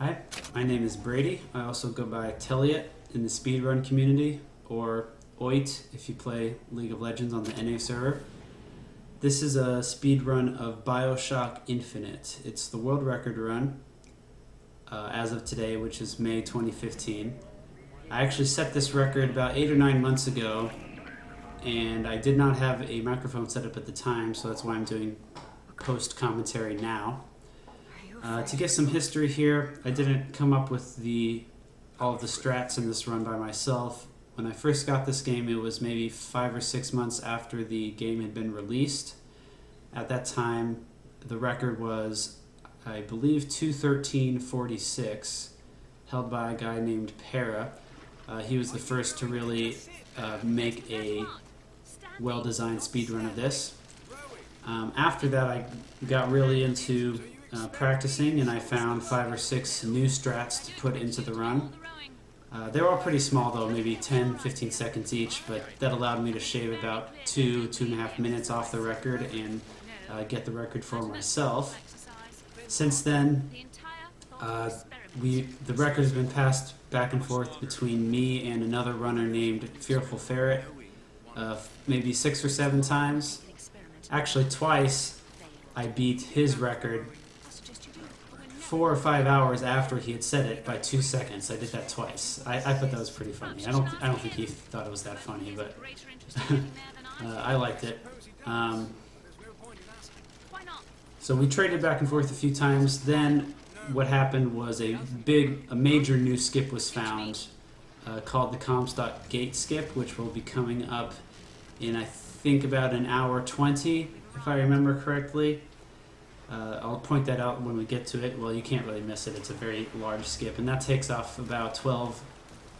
Hi, my name is Brady. I also go by Teliot in the Speedrun community, or Oit if you play League of Legends on the NA server. This is a speedrun of Bioshock Infinite. It's the world record run as of today, which is May 2015. I actually set this record about 8 or 9 months ago, and I did not have a microphone set up at the time, so that's why I'm doing post-commentary now. To give some history here, I didn't come up with all of the strats in this run by myself. When I first got this game, it was maybe 5 or 6 months after the game had been released. At that time, the record was, I believe, 2:13:46, held by a guy named Para. He was the first to really make a well-designed speedrun of this. After that, I got really into practicing, and I found 5 or 6 new strats to put into the run. They were all pretty small though, maybe 10-15 seconds each, but that allowed me to shave about 2.5 minutes off the record and get the record for myself. Since then, the record has been passed back and forth between me and another runner named Fearful Ferret, maybe 6 or 7 times. Actually, twice I beat his record 4 or 5 hours after he had said it by 2 seconds. I did that twice. I thought that was pretty funny. I don't think he thought it was that funny, but I liked it. So we traded back and forth a few times. Then what happened was a major new skip was found called the comms.gate skip, which will be coming up in, I think, about an hour 20, if I remember correctly. I'll point that out when we get to it. Well, you can't really miss it. It's a very large skip, and that takes off about 12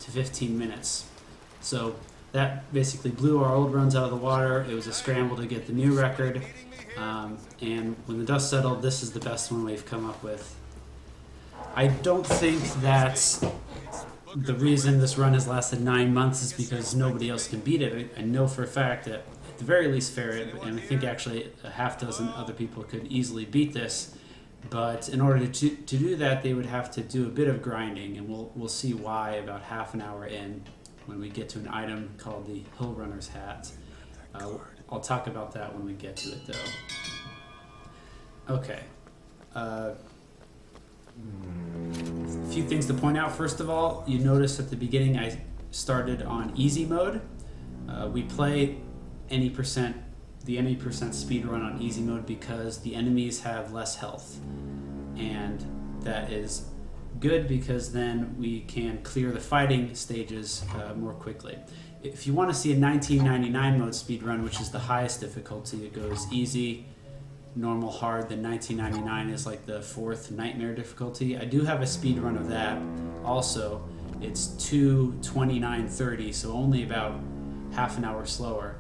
to 15 minutes. So that basically blew our old runs out of the water. It was a scramble to get the new record, and when the dust settled, this is the best one we've come up with. I don't think that the reason this run has lasted 9 months is because nobody else can beat it. I know for a fact that at the very least Ferret, and I think actually a half dozen other people could easily beat this, but in order to do that, they would have to do a bit of grinding, and we'll see why about half an hour in when we get to an item called the Hill Runner's Hat. I'll talk about that when we get to it, though. Okay. A few things to point out. First of all, you notice at the beginning I started on easy mode. We play the any percent speed run on easy mode because the enemies have less health, and that is good because then we can clear the fighting stages more quickly. If you want to see a 1999 mode speed run, which is the highest difficulty, it goes easy, normal, hard, then 1999 is like the 4th nightmare difficulty. I do have a speed run of that also. It's 2:29:30, so only about half an hour slower.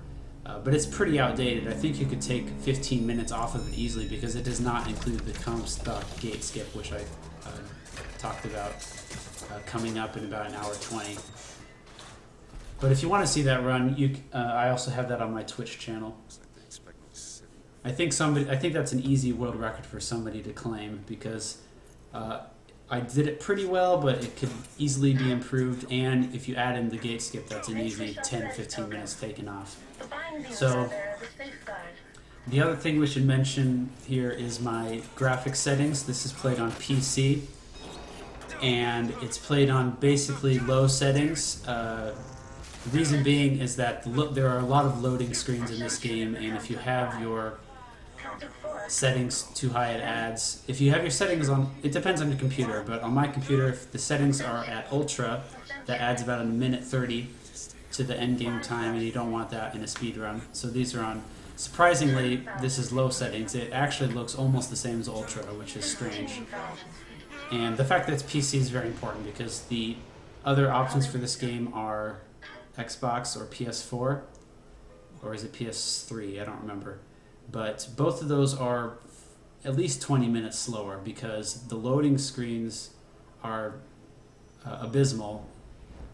But it's pretty outdated. I think you could take 15 minutes off of it easily because it does not include the comms.gate skip, which I talked about coming up in about an hour 20. But if you want to see that run, I also have that on my Twitch channel. I think that's an easy world record for somebody to claim because I did it pretty well, but it could easily be improved, and if you add in the gate skip, that's an easy 10-15 minutes taken off. So the other thing we should mention here is my graphics settings. This is played on PC, and it's played on basically low settings. The reason being is that there are a lot of loading screens in this game, and if you have your settings too high, it adds. If you have your settings on, it depends on your computer, but on my computer, if the settings are at ultra, that adds about a minute 30 to the end game time, and you don't want that in a speed run. So these are on, surprisingly, this is low settings. It actually looks almost the same as ultra, which is strange. And the fact that it's PC is very important because the other options for this game are Xbox or PS4, or is it PS3? I don't remember. But both of those are at least 20 minutes slower because the loading screens are abysmal.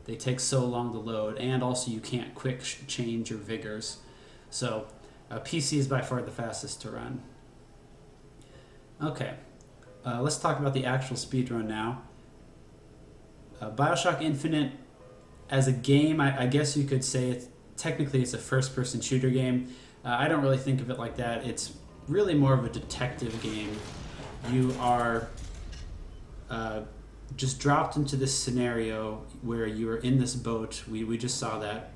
They take so long to load, and also you can't quick change your vigors. So PC is by far the fastest to run. Okay, let's talk about the actual speedrun now. Bioshock Infinite, as a game, I guess you could say technically it's a first-person shooter game. I don't really think of it like that. It's really more of a detective game. You are just dropped into this scenario where you are in this boat. We just saw that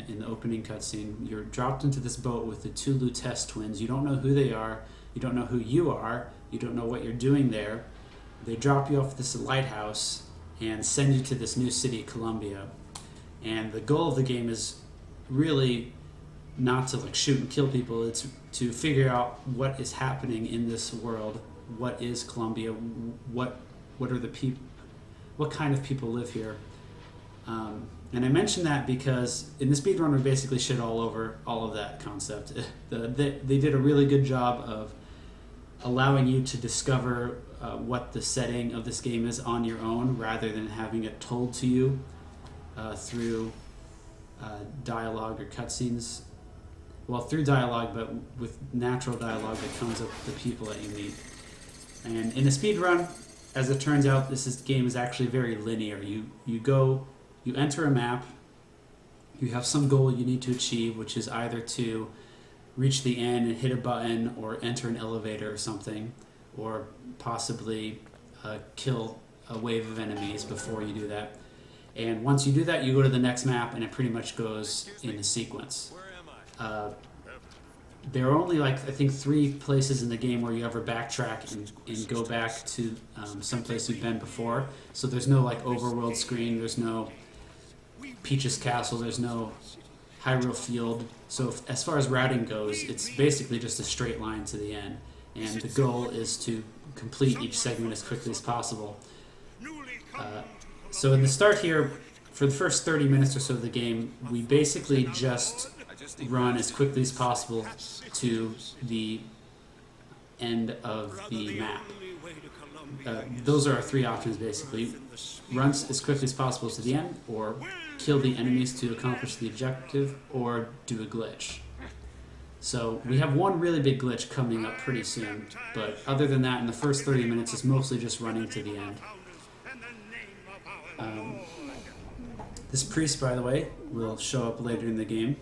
in the opening cutscene. You're dropped into this boat with the two Lutece twins. You don't know who they are. You don't know who you are. You don't know what you're doing there. They drop you off this lighthouse and send you to this new city, Columbia. And the goal of the game is really not to like shoot and kill people. It's to figure out what is happening in this world. What is Columbia? What are the people? What kind of people live here? And I mention that because in the speedrun we basically shit all over all of that concept. They did a really good job of allowing you to discover what the setting of this game is on your own rather than having it told to you through dialogue or cutscenes. Well, through dialogue, but with natural dialogue that comes up with the people that you meet. And in a speedrun, as it turns out, this game is actually very linear. You enter a map, you have some goal you need to achieve, which is either to reach the end and hit a button or enter an elevator or something, or possibly kill a wave of enemies before you do that. And once you do that, you go to the next map, and it pretty much goes in a sequence. There are only, like, I think 3 places in the game where you ever backtrack and go back to some place you've been before. So there's no, like, overworld screen, there's no Peach's Castle, there's no Hyrule Field. So as far as routing goes, it's basically just a straight line to the end. And the goal is to complete each segment as quickly as possible. So in the start here, for the first 30 minutes or so of the game, we basically just run as quickly as possible to the end of the map. Those are our 3 options basically. Run as quickly as possible to the end, or kill the enemies to accomplish the objective, or do a glitch. So we have one really big glitch coming up pretty soon, but other than that, in the first 30 minutes, it's mostly just running to the end. This priest, by the way, will show up later in the game.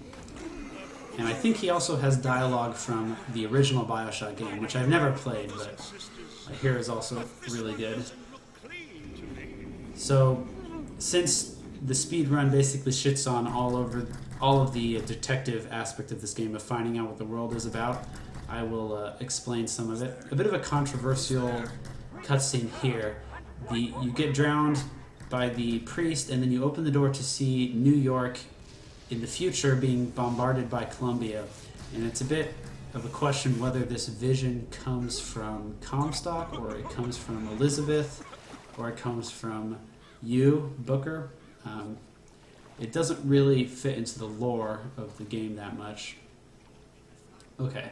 And I think he also has dialogue from the original Bioshock game, which I've never played, but I hear is also really good. So, since the speedrun basically shits on all of the detective aspect of this game of finding out what the world is about, I will explain some of it. A bit of a controversial cutscene here. You get drowned by the priest, and then you open the door to see New York in the future being bombarded by Columbia. And it's a bit of a question whether this vision comes from Comstock, or it comes from Elizabeth, or it comes from you, Booker. It doesn't really fit into the lore of the game that much. Okay.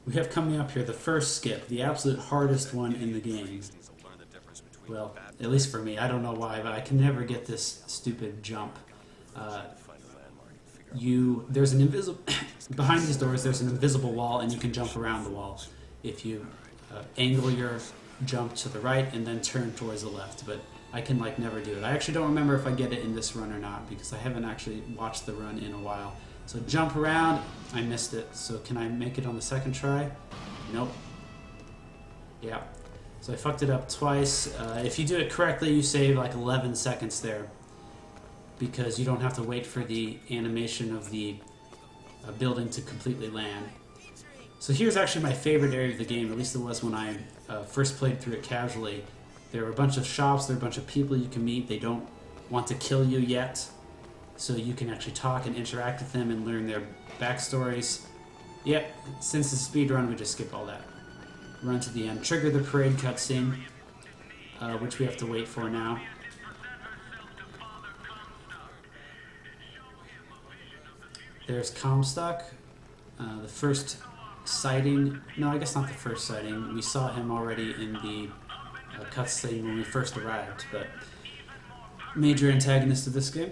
We have coming up here the first skip, the absolute hardest one in the game. Well, at least for me. I don't know why, but I can never get this stupid jump. There's an invisible behind these doors. There's an invisible wall, and you can jump around the wall if you angle your jump to the right and then turn towards the left. But I can never do it. I actually don't remember if I get it in this run or not because I haven't actually watched the run in a while. So jump around. I missed it. So can I make it on the second try? Nope. Yeah. So I fucked it up twice. If you do it correctly, you save 11 seconds there, because you don't have to wait for the animation of the building to completely land. So here's actually my favorite area of the game, at least it was when I first played through it casually. There are a bunch of shops, there are a bunch of people you can meet. They don't want to kill you yet, so you can actually talk and interact with them and learn their backstories. Yep, since the speedrun, we just skip all that. Run to the end, trigger the parade cutscene, which we have to wait for now. There's Comstock, the first sighting. No, I guess not the first sighting. We saw him already in the cutscene when we first arrived, but major antagonist of this game.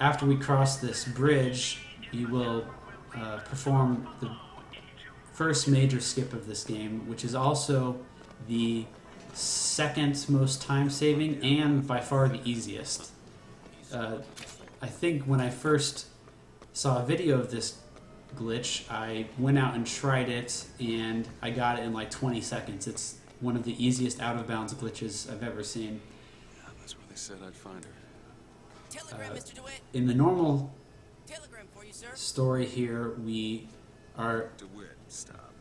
After we cross this bridge, you will perform the first major skip of this game, which is also the second most time-saving and by far the easiest. I think when I first saw a video of this glitch, I went out and tried it, and I got it in like 20 seconds. It's one of the easiest out-of-bounds glitches I've ever seen. That's where they said I'd find her. In the normal story here, we are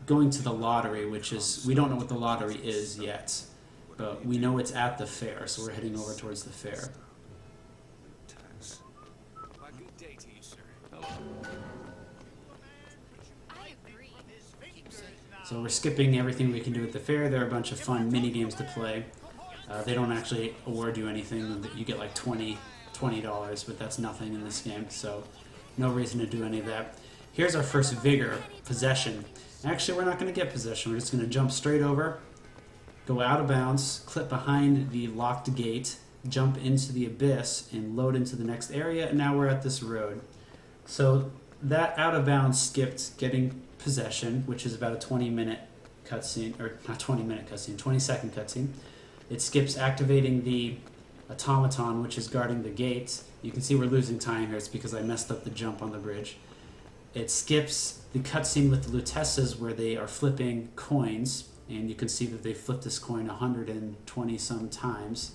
going to the lottery, which is, we don't know what the lottery is yet, but we know it's at the fair, so we're heading over towards the fair. So we're skipping everything we can do at the fair. There are a bunch of fun mini games to play. They don't actually award you anything. You get like $20, but that's nothing in this game, so no reason to do any of that. Here's our first vigor, possession. Actually, we're not going to get possession. We're just going to jump straight over, go out of bounds, clip behind the locked gate, jump into the abyss, and load into the next area, and now we're at this road. So that out of bounds skipped getting possession, which is about a 20-minute cutscene, or not 20-minute cutscene, 20-second cutscene. It skips activating the automaton, which is guarding the gate. You can see we're losing time here. It's because I messed up the jump on the bridge. It skips the cutscene with the Lutessas, where they are flipping coins, and you can see that they flipped this coin 120 some times.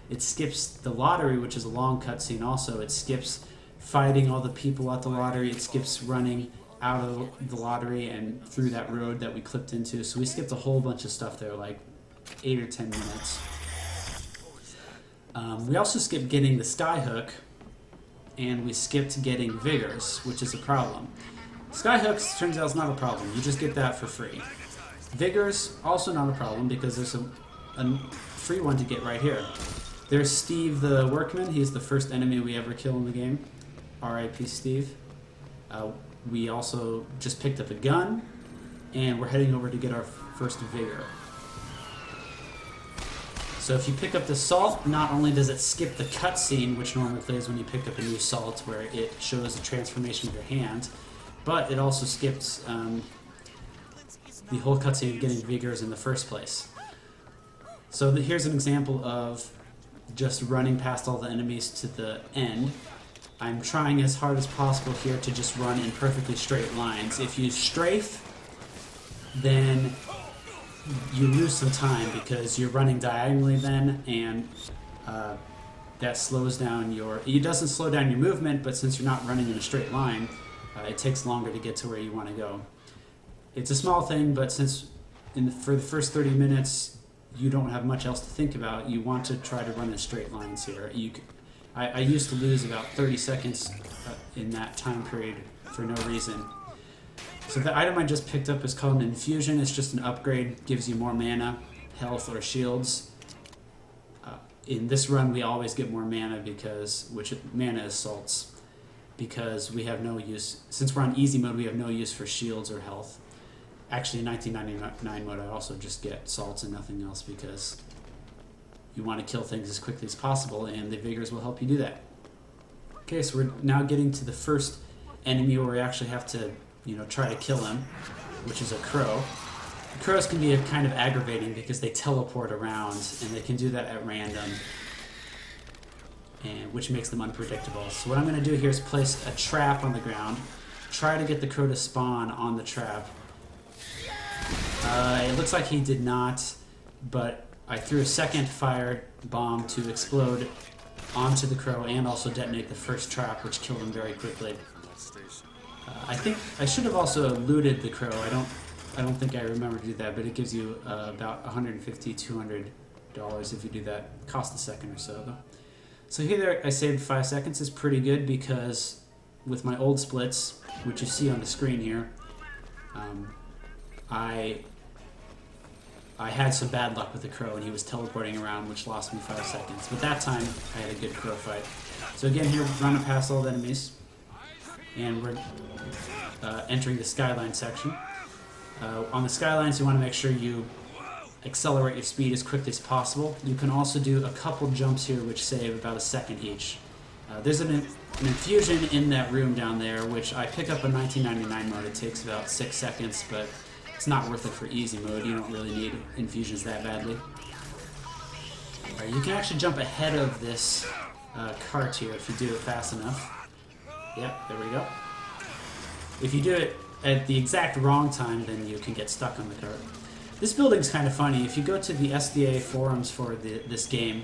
It skips the lottery, which is a long cutscene also. It skips fighting all the people at the lottery. It skips running out of the lottery and through that road that we clipped into. So we skipped a whole bunch of stuff there, like 8 or 10 minutes. We also skipped getting the skyhook, and we skipped getting vigors, which is a problem. Skyhooks, turns out, is not a problem. You just get that for free. Vigors, also not a problem, because there's a free one to get right here. There's Steve the Workman. He's the first enemy we ever kill in the game. R.I.P. Steve. We also just picked up a gun, and we're heading over to get our first vigor. So if you pick up the salt, not only does it skip the cutscene, which normally plays when you pick up a new salt, where it shows the transformation of your hand, but it also skips the whole cutscene of getting vigors in the first place. So here's an example of just running past all the enemies to the end. I'm trying as hard as possible here to just run in perfectly straight lines. If you strafe, then you lose some time because you're running diagonally then, and that slows down your... It doesn't slow down your movement, but since you're not running in a straight line, it takes longer to get to where you want to go. It's a small thing, but since for the first 30 minutes you don't have much else to think about, you want to try to run in straight lines here. I used to lose about 30 seconds in that time period for no reason. So the item I just picked up is called an infusion. It's just an upgrade, gives you more mana, health, or shields. In this run, we always get more mana which mana is salts, because we have no use. Since we're on easy mode, we have no use for shields or health. Actually, in 1999 mode, I also just get salts and nothing else, because you want to kill things as quickly as possible, and the vigors will help you do that. Okay, so we're now getting to the first enemy where we actually have to, try to kill him, which is a crow. The crows can be kind of aggravating because they teleport around, and they can do that at random, which makes them unpredictable. So what I'm going to do here is place a trap on the ground, try to get the crow to spawn on the trap. It looks like he did not, but I threw a second fire bomb to explode onto the crow and also detonate the first trap, which killed him very quickly. I think I should have also looted the crow. I don't think I remember to do that, but it gives you about $150, $200 if you do that. Cost a second or so, though. So here I saved 5 seconds. It's pretty good because with my old splits, which you see on the screen here, I had some bad luck with the crow, and he was teleporting around, which lost me 5 seconds. But that time, I had a good crow fight. So again, here, running past all the enemies, and we're entering the skyline section. On the skylines, you want to make sure you accelerate your speed as quickly as possible. You can also do a couple jumps here, which save about a second each. There's an infusion in that room down there, which I pick up in 1999 mode. It takes about 6 seconds, but it's not worth it for easy mode. You don't really need infusions that badly. Alright, you can actually jump ahead of this cart here if you do it fast enough. Yep, there we go. If you do it at the exact wrong time, then you can get stuck on the cart. This building's kind of funny. If you go to the SDA forums for this game,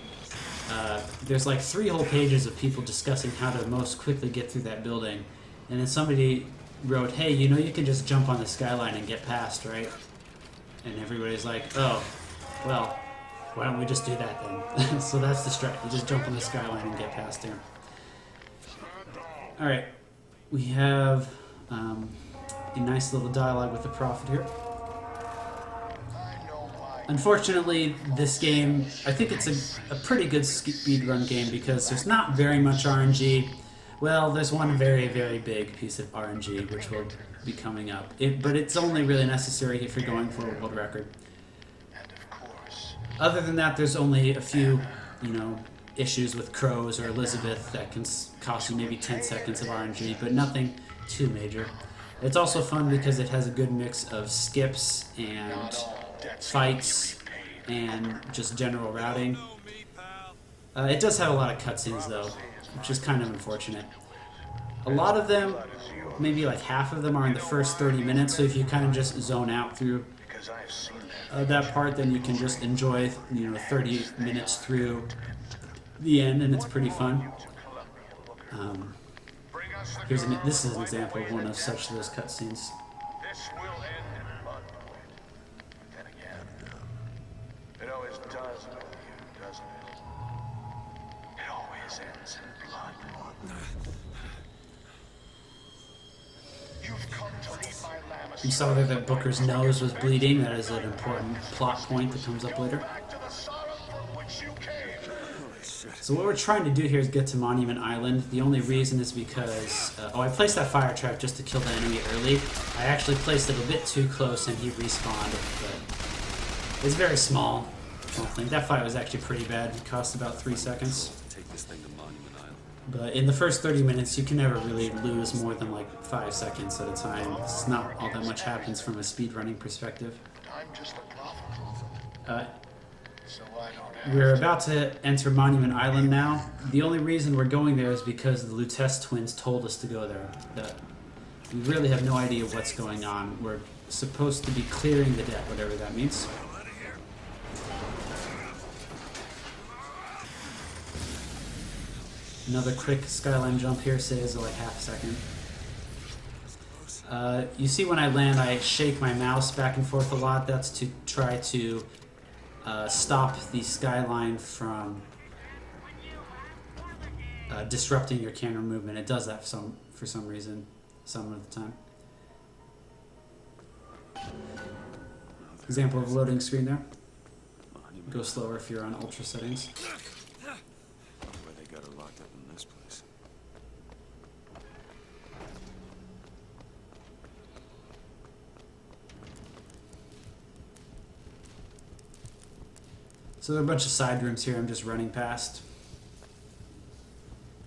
there's like 3 whole pages of people discussing how to most quickly get through that building. And then somebody wrote, hey, you know you can just jump on the skyline and get past, right? And everybody's like, oh, well, why don't we just do that then? So that's the strat. You just jump on the skyline and get past there. Alright, we have a nice little dialogue with the Prophet here. Unfortunately, this game, I think it's a pretty good speedrun game because there's not very much RNG. Well, there's one very, very big piece of RNG which will be coming up. But it's only really necessary if you're going for a world record. Other than that, there's only a few, issues with crows or Elizabeth that can cost you maybe 10 seconds of RNG, but nothing too major. It's also fun because it has a good mix of skips and fights and just general routing. It does have a lot of cutscenes though, which is kind of unfortunate. A lot of them, maybe like half of them, are in the first 30 minutes, so if you kind of just zone out through that part, then you can just enjoy 30 minutes through the end, and it's pretty fun. This is an example of one of such those cutscenes. This will end in blood, Lloyd. Then again, it always does with you, doesn't it? It always ends in blood. You've come to lead my Lambus. You saw there that Booker's nose was bleeding. That is an important plot point that comes up later. Back to the sorrow from which you came. So what we're trying to do here is get to Monument Island. The only reason is because... I placed that fire trap just to kill the enemy early. I actually placed it a bit too close and he respawned, but it's very small. I think that fight was actually pretty bad. It cost about 3 seconds. Take this thing to Monument Island. But in the first 30 minutes, you can never really lose more than like 5 seconds at a time. It's not all that much happens from a speedrunning perspective. I'm just a prophet. So I don't have We're about to enter Monument Island now. The only reason we're going there is because the Lutece twins told us to go there. We really have no idea what's going on. We're supposed to be clearing the debt, whatever that means. Another quick skyline jump here saves like half a second. You see when I land, I shake my mouse back and forth a lot. That's to try to stop the skyline from disrupting your camera movement. It does that for some reason, some of the time. Example of loading screen there. Go slower if you're on ultra settings. Why they got her locked up in this place? So there are a bunch of side rooms here I'm just running past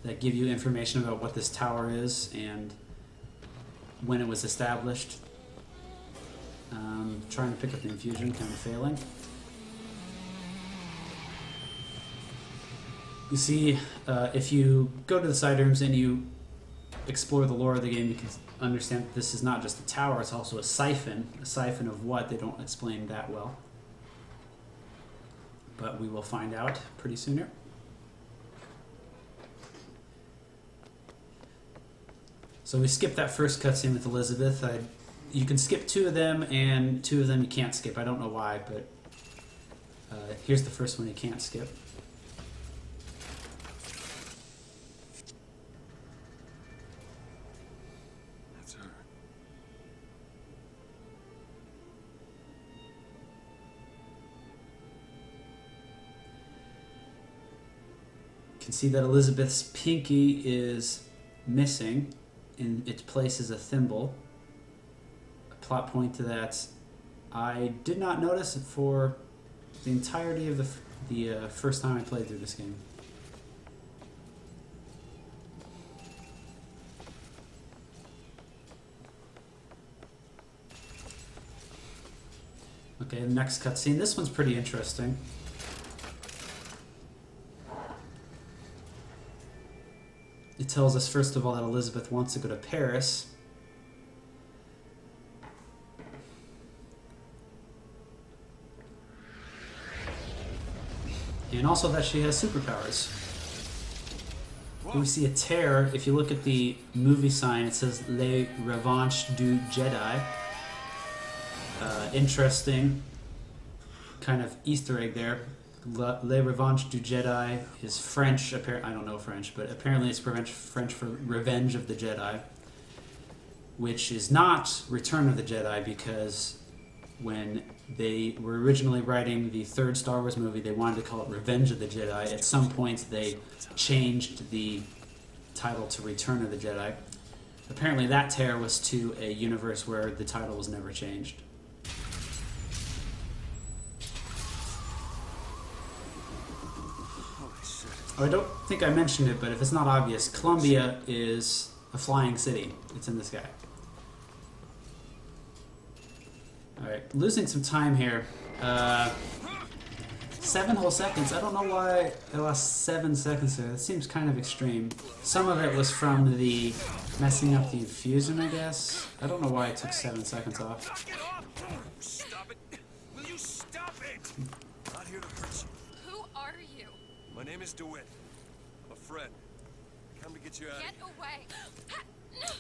that give you information about what this tower is and when it was established. Trying to pick up the infusion, kind of failing. You see, if you go to the side rooms and you explore the lore of the game, you can understand that this is not just a tower, it's also a siphon. A siphon of what? They don't explain that well. But we will find out pretty soon here. So we skipped that first cutscene with Elizabeth. You can skip 2 of them, and 2 of them you can't skip. I don't know why, but here's the first one you can't skip. That's her. You can see that Elizabeth's pinky is missing. In its place is a thimble. A plot point to that I did not notice for the entirety of the first time I played through this game. Okay, the next cutscene. This one's pretty interesting. It tells us, first of all, that Elizabeth wants to go to Paris. And also that she has superpowers. We see a tear. If you look at the movie sign, it says Les Revanches du Jedi. Interesting kind of Easter egg there. Les Revanches du Jedi is French. I don't know French, but apparently it's French for Revenge of the Jedi, which is not Return of the Jedi, because when they were originally writing the third Star Wars movie, they wanted to call it Revenge of the Jedi. At some point, they changed the title to Return of the Jedi. Apparently that tear was to a universe where the title was never changed. Oh, I don't think I mentioned it, but if it's not obvious, Columbia is a flying city. It's in the sky. Alright, losing some time here. 7 whole seconds. I don't know why I lost 7 seconds there. That seems kind of extreme. Some of it was from the messing up the infusion, I guess. I don't know why I took 7 seconds off. Stop it! Will you stop it? I'm not here to hurt you. Who are you? My name is DeWitt. I'm a friend. Come to get you out Get of away!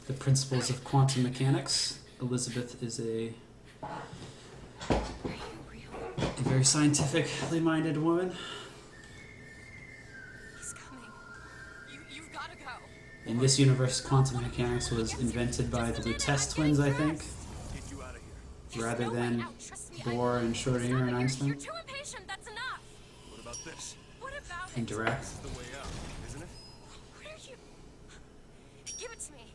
The principles of quantum mechanics. Elizabeth is a very scientifically minded woman. He's coming. You've got to go. In this universe, quantum mechanics was invented by the Lutece twins, I think, here. Get you out of here. rather No way than out, trust me. Bohr and Schrödinger and You're Einstein. too impatient. That's enough. What about this? What about it? Indirect. This is the way out, isn't it? Where are you? Give it to me.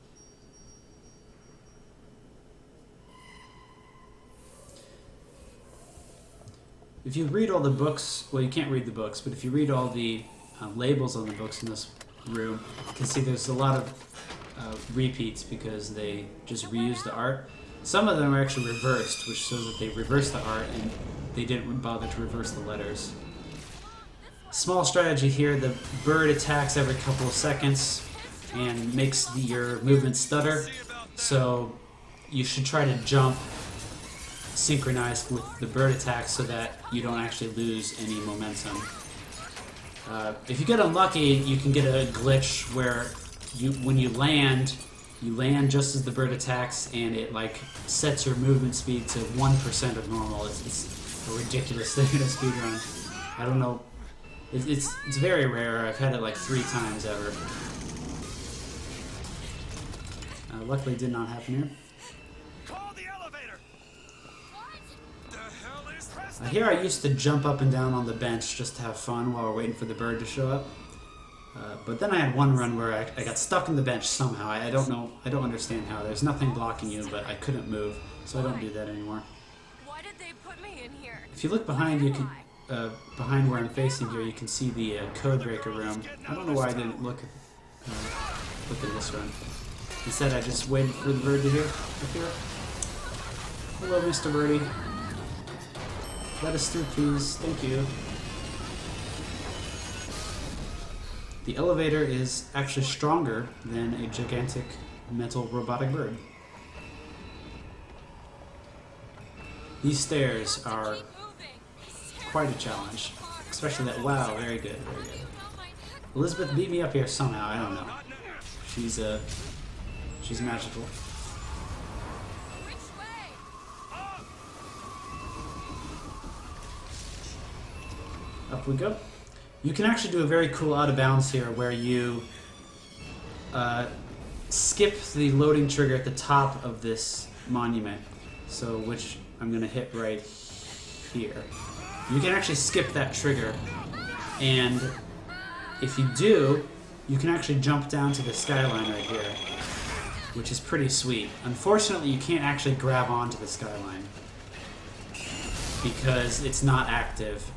If you read all the books, well, you can't read the books, but if you read all the labels on the books in this room, you can see there's a lot of repeats because they just reused the art. Some of them are actually reversed, which shows that they reversed the art and they didn't bother to reverse the letters. Small strategy here, the bird attacks every couple of seconds and makes your movement stutter, so you should try to jump synchronized with the bird attack so that you don't actually lose any momentum. If you get unlucky, you can get a glitch where when you land just as the bird attacks, and it like sets your movement speed to 1% of normal. It's a ridiculous thing in a speedrun. I don't know. It's very rare. I've had it like 3 times ever. Luckily, it did not happen here. Call the elevator! What? The hell is this? Here I used to jump up and down on the bench just to have fun while we're waiting for the bird to show up. But then I had one run where I got stuck in the bench somehow. I don't know. I don't understand how. There's nothing blocking you, but I couldn't move, so I don't do that anymore. Why did they put me in here? If you look behind, you can behind where I'm facing here, you can see the code breaker room. I don't know why I didn't look at this run. Instead, I just waited for the bird to appear. Hello, Mr. Birdie. Let us through, please. Thank you. The elevator is actually stronger than a gigantic metal robotic bird. These stairs are Keep moving. quite a challenge. Especially that, wow, very good, very good. Elizabeth beat me up here somehow, I don't know. She's magical. Which way? Up we go. You can actually do a very cool out of bounds here where you skip the loading trigger at the top of this monument. So, which I'm going to hit right here. You can actually skip that trigger, and if you do, you can actually jump down to the skyline right here, which is pretty sweet. Unfortunately, you can't actually grab onto the skyline because it's not active.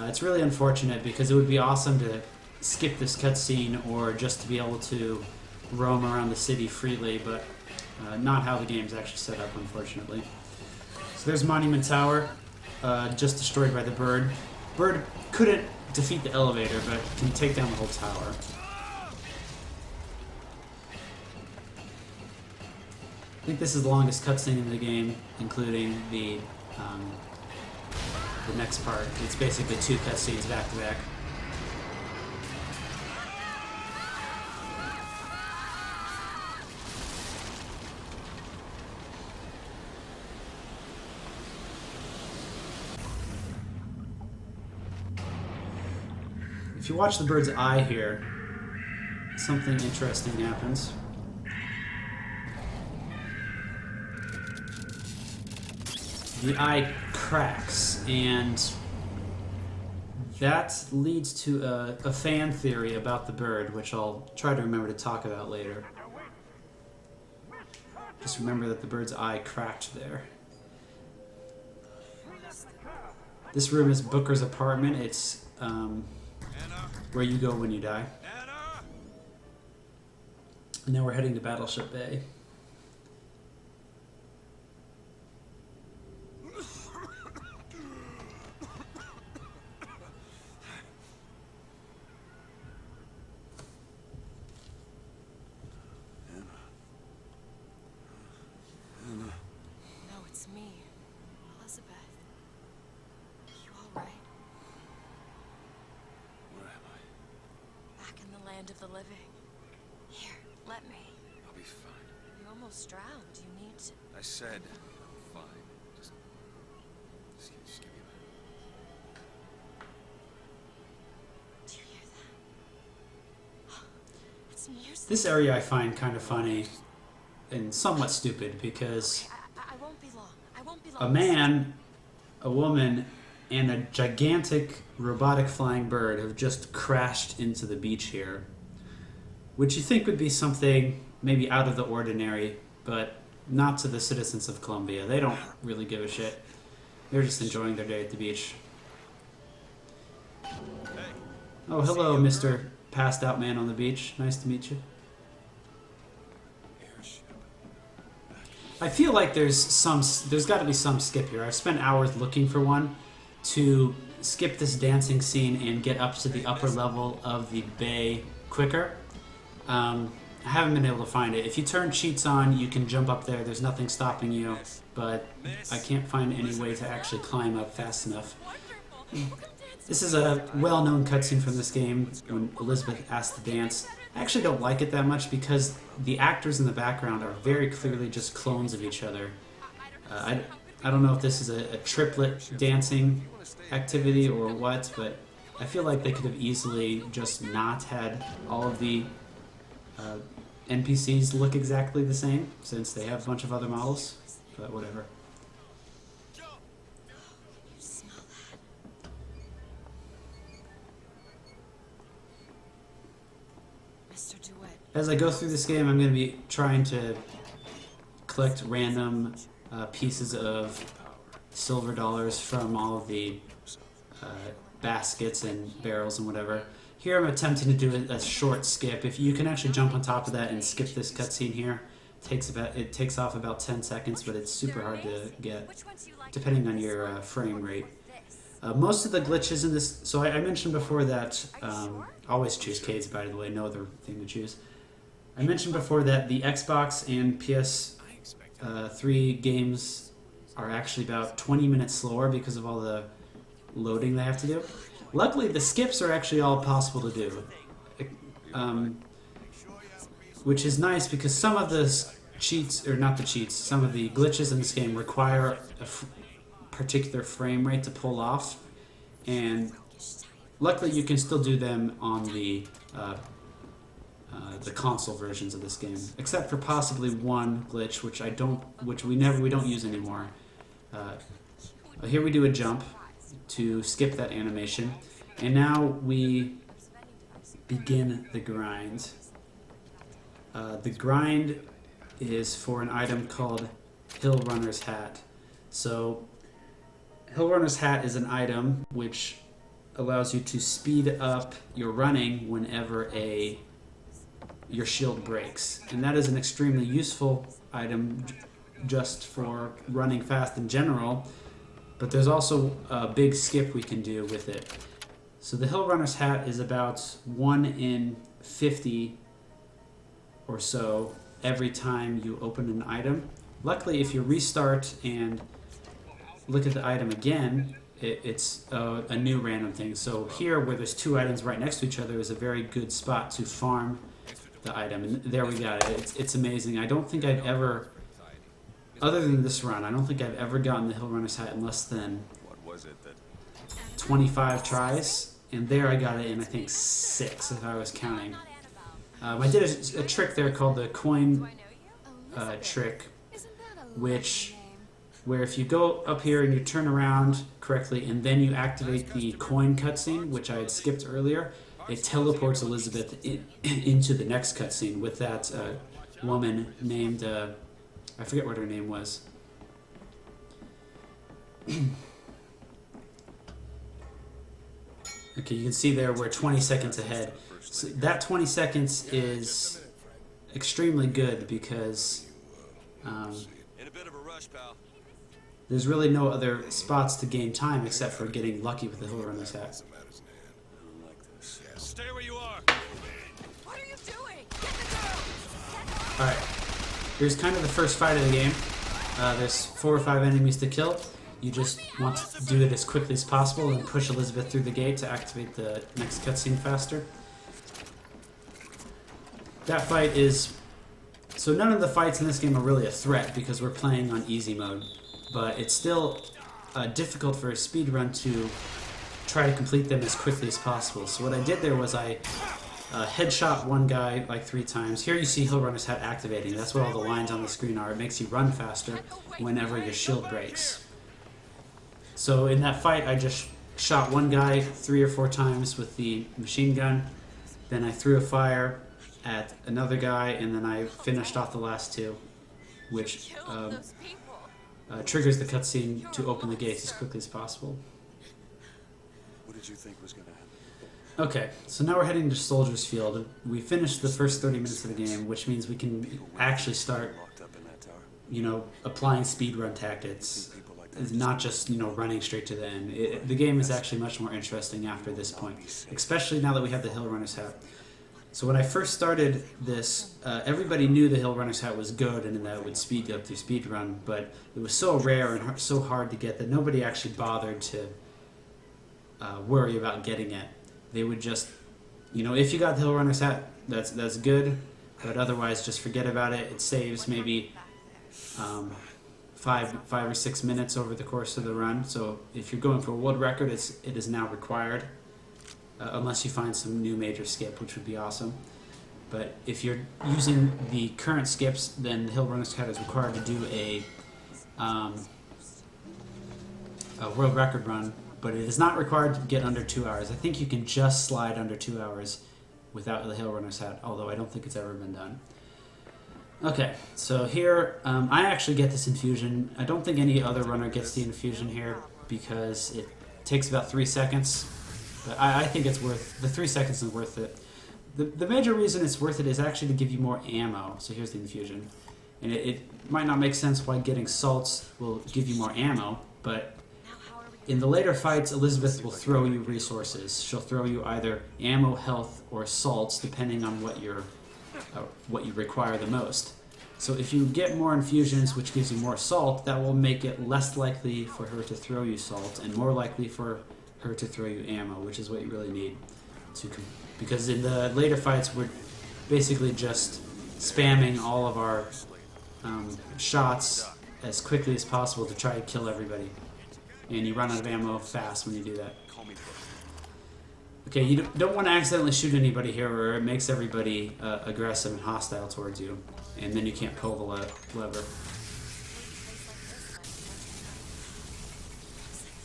It's really unfortunate because it would be awesome to skip this cutscene or just to be able to roam around the city freely, but not how the game's actually set up, unfortunately. So there's Monument Tower, just destroyed by the bird. Bird couldn't defeat the elevator, but can take down the whole tower. I think this is the longest cutscene in the game, including the next part. It's basically 2 cutscenes back to back. If you watch the bird's eye here, something interesting happens. The eye cracks, and that leads to a fan theory about the bird, which I'll try to remember to talk about later. Just remember that the bird's eye cracked there. This room is Booker's apartment. It's where you go when you die. And now we're heading to Battleship Bay. No, it's me, Elizabeth. You all right? Where am I? Back in the land of the living. Here, let me. I'll be fine. You almost drowned. You need to. I said I'm fine. Just give me a minute. Do you hear that? It's music. This area I find kind of funny and somewhat stupid because I won't be long. I won't be long. a man, a woman, and a gigantic robotic flying bird have just crashed into the beach here, which you think would be something maybe out of the ordinary, but not to the citizens of Columbia. They don't really give a shit. They're just enjoying their day at the beach. Oh, hello, Mr. Passed Out Man on the beach. Nice to meet you. I feel like there's got to be some skip here. I've spent hours looking for one to skip this dancing scene and get up to the upper level of the bay quicker. I haven't been able to find it. If you turn cheats on, you can jump up there. There's nothing stopping you, but I can't find any way to actually climb up fast enough. This is a well-known cutscene from this game when Elizabeth asked to dance. I actually don't like it that much because the actors in the background are very clearly just clones of each other. I don't know if this is a triplet dancing activity or what, but I feel like they could have easily just not had all of the NPCs look exactly the same since they have a bunch of other models, but whatever. As I go through this game, I'm going to be trying to collect random pieces of silver dollars from all of the baskets and barrels and whatever. Here I'm attempting to do a short skip. If you can actually jump on top of that and skip this cutscene here, it takes off about 10 seconds, but it's super hard to get, depending on your frame rate. Most of the glitches in this... So I mentioned before that... always choose Cades, by the way, no other thing to choose. I mentioned before that the Xbox and PS3 games are actually about 20 minutes slower because of all the loading they have to do. Luckily, the skips are actually all possible to do. Which is nice because some of the cheats, or not the cheats, some of the glitches in this game require a particular frame rate to pull off, and luckily you can still do them on the console versions of this game, except for possibly one glitch which we don't use anymore. Here we do a jump to skip that animation, and now we begin the grind. The grind is for an item called Hill Runner's Hat. So Hill Runner's Hat is an item which allows you to speed up your running whenever your shield breaks. And that is an extremely useful item just for running fast in general, but there's also a big skip we can do with it. So the Hill Runner's hat is about 1 in 50 or so every time you open an item. Luckily, if you restart and look at the item again, it's a new random thing. So here, where there's 2 items right next to each other, is a very good spot to farm the item. And there we got it. It's amazing. I don't think I've ever, other than this run, I don't think I've ever gotten the Hill Runner's hat in less than 25 tries. And there I got it in, I think, 6, if I was counting. I did a trick there called the coin trick, where if you go up here and you turn around correctly and then you activate the coin cutscene, which I had skipped earlier, it teleports Elizabeth into the next cutscene with that woman named, I forget what her name was. Okay, you can see there we're 20 seconds ahead. So that 20 seconds is extremely good because In a bit of a rush, pal. there's really no other spots to gain time except for getting lucky with the Hill Runner's hat. Stay where you are. What are you doing? Get the girl! Alright, here's kind of the first fight of the game. There's 4 or 5 enemies to kill. You just want to do it as quickly as possible and push Elizabeth through the gate to activate the next cutscene faster. That fight is... So none of the fights in this game are really a threat because we're playing on easy mode, but it's still difficult for a speedrun to try to complete them as quickly as possible. So what I did there was I headshot one guy like 3 times. Here you see Hill Runner's hat activating. That's what all the lines on the screen are. It makes you run faster whenever your shield breaks. So in that fight I just shot one guy 3 or 4 times with the machine gun. Then I threw a fire at another guy, and then I finished off the last 2, which triggers the cutscene to open the gates as quickly as possible. What did you think was going to happen? Okay, so now we're heading to Soldier's Field. We finished the first 30 minutes of the game, which means we can actually start, Locked up in that tower. you know, applying speedrun tactics. It's not just, you know, running straight to the end. The game is actually much more interesting after this point, especially now that we have the Hill Runner's hat. So when I first started this, everybody knew the Hill Runner's hat was good and that it would speed up through speedrun, but it was so rare and so hard to get that nobody actually bothered to worry about getting it. They would just, you know, if you got the Hill Runner's hat, that's good, but otherwise just forget about it. It saves maybe 5 or 6 minutes over the course of the run. So if you're going for a world record, it is now required. Unless you find some new major skip, which would be awesome. But if you're using the current skips, then the Hill Runner's hat is required to do a world record run, but it is not required to get under 2 hours. I think you can just slide under 2 hours without the Hill Runner's hat, although I don't think it's ever been done. Okay, so here, I actually get this infusion. I don't think any other runner gets the infusion here because it takes about 3 seconds. But I think it's worth, the 3 seconds is worth it. The major reason it's worth it is actually to give you more ammo. So here's the infusion. And it might not make sense why getting salts will give you more ammo, but in the later fights, Elizabeth will throw you resources. She'll throw you either ammo, health, or salts, depending on what you require the most. So if you get more infusions, which gives you more salt, that will make it less likely for her to throw you salt, and more likely for her to throw you ammo, which is what you really need. Because in the later fights, we're basically just spamming all of our shots as quickly as possible to try to kill everybody. And you run out of ammo fast when you do that. Okay, you don't want to accidentally shoot anybody here, or it makes everybody aggressive and hostile towards you, and then you can't pull the lever.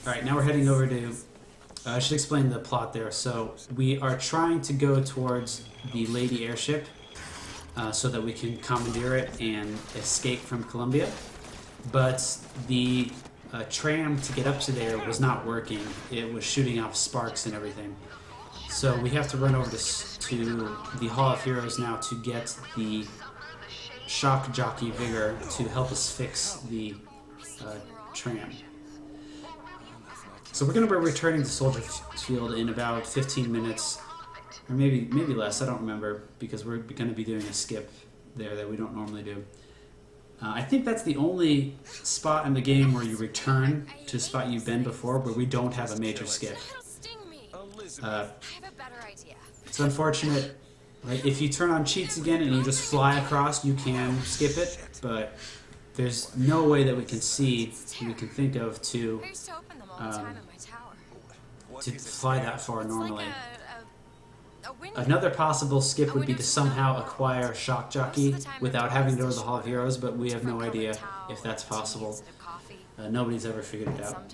Alright, now we're heading over to... I should explain the plot there. So we are trying to go towards the Lady Airship so that we can commandeer it and escape from Columbia. But the tram to get up to there was not working. It was shooting off sparks and everything. So we have to run over to the Hall of Heroes now to get the shock jockey Vigor to help us fix the tram. So we're going to be returning to Soldier Field in about 15 minutes, or maybe less, I don't remember, because we're going to be doing a skip there that we don't normally do. I think that's the only spot in the game where you return to a spot you've been before, where we don't have a major skip. It's unfortunate. Right? If you turn on cheats again and you just fly across, you can skip it, but there's no way that we can think of to fly that far normally. Another possible skip would be to somehow acquire Shock Jockey without having to go to the Hall of Heroes, but we have no idea if that's possible. Nobody's ever figured it out.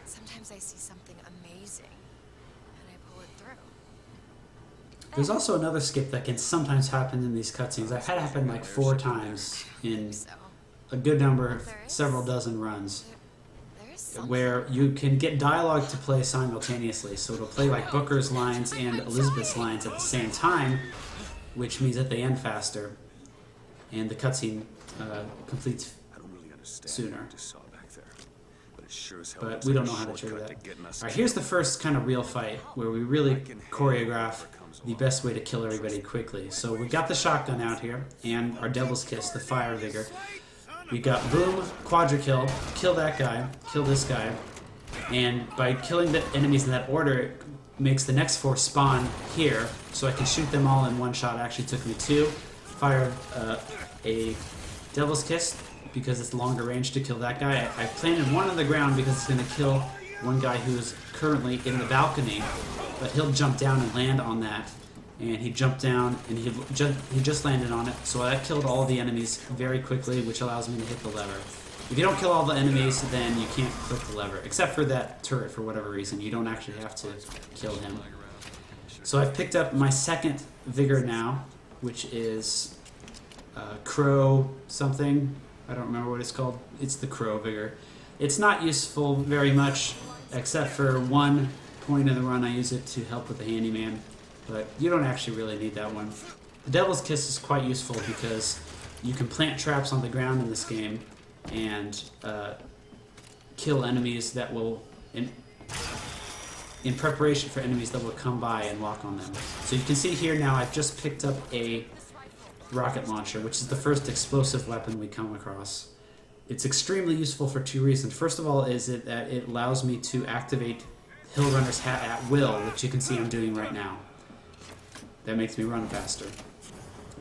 Sometimes I see something amazing, and I pull it through. There's also another skip that can sometimes happen in these cutscenes. I've had it happen like 4 times in a good number, several dozen runs, where you can get dialogue to play simultaneously. So it'll play like Booker's lines and Elizabeth's lines at the same time, which means that they end faster, and the cutscene completes sooner. But we don't know how to trigger that. Alright, here's the first kind of real fight, where we really choreograph the best way to kill everybody quickly. So we got the shotgun out here, and our Devil's Kiss, the Fire Vigor. We got boom, quadra kill that guy, kill this guy, and by killing the enemies in that order, it makes the next 4 spawn here, so I can shoot them all in one shot. It actually took me 2. Fire a Devil's Kiss, because it's longer range to kill that guy. I planted one on the ground because it's going to kill one guy who's currently in the balcony, but he'll jump down and land on that. And he jumped down, and he just landed on it, so that killed all the enemies very quickly, which allows me to hit the lever. If you don't kill all the enemies, then you can't click the lever, except for that turret for whatever reason. You don't actually have to kill him. So I've picked up my second Vigor now, which is Crow something. I don't remember what it's called. It's the Crow Vigor. It's not useful very much, except for one point in the run I use it to help with the handyman. But you don't actually really need that one. The Devil's Kiss is quite useful because you can plant traps on the ground in this game and kill enemies that will, in preparation for enemies that will come by and lock on them. So you can see here now I've just picked up a rocket launcher, which is the first explosive weapon we come across. It's extremely useful for 2 reasons. First of all is that it allows me to activate Hill Runner's Hat at will, which you can see I'm doing right now. That makes me run faster.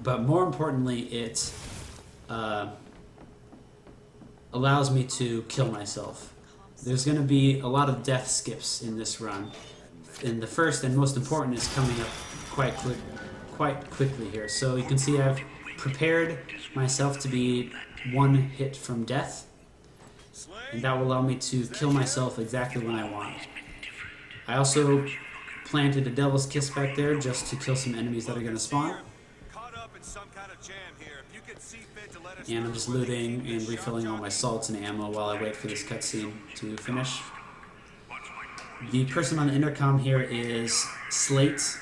But more importantly, it allows me to kill myself. There's going to be a lot of death skips in this run. And the first and most important is coming up quite quickly here. So you can see I've prepared myself to be 1 hit from death. And that will allow me to kill myself exactly when I want. I also planted a Devil's Kiss back there just to kill some enemies that are going to spawn. And I'm just looting and refilling all my salts and ammo while I wait for this cutscene to finish. The person on the intercom here is Slate.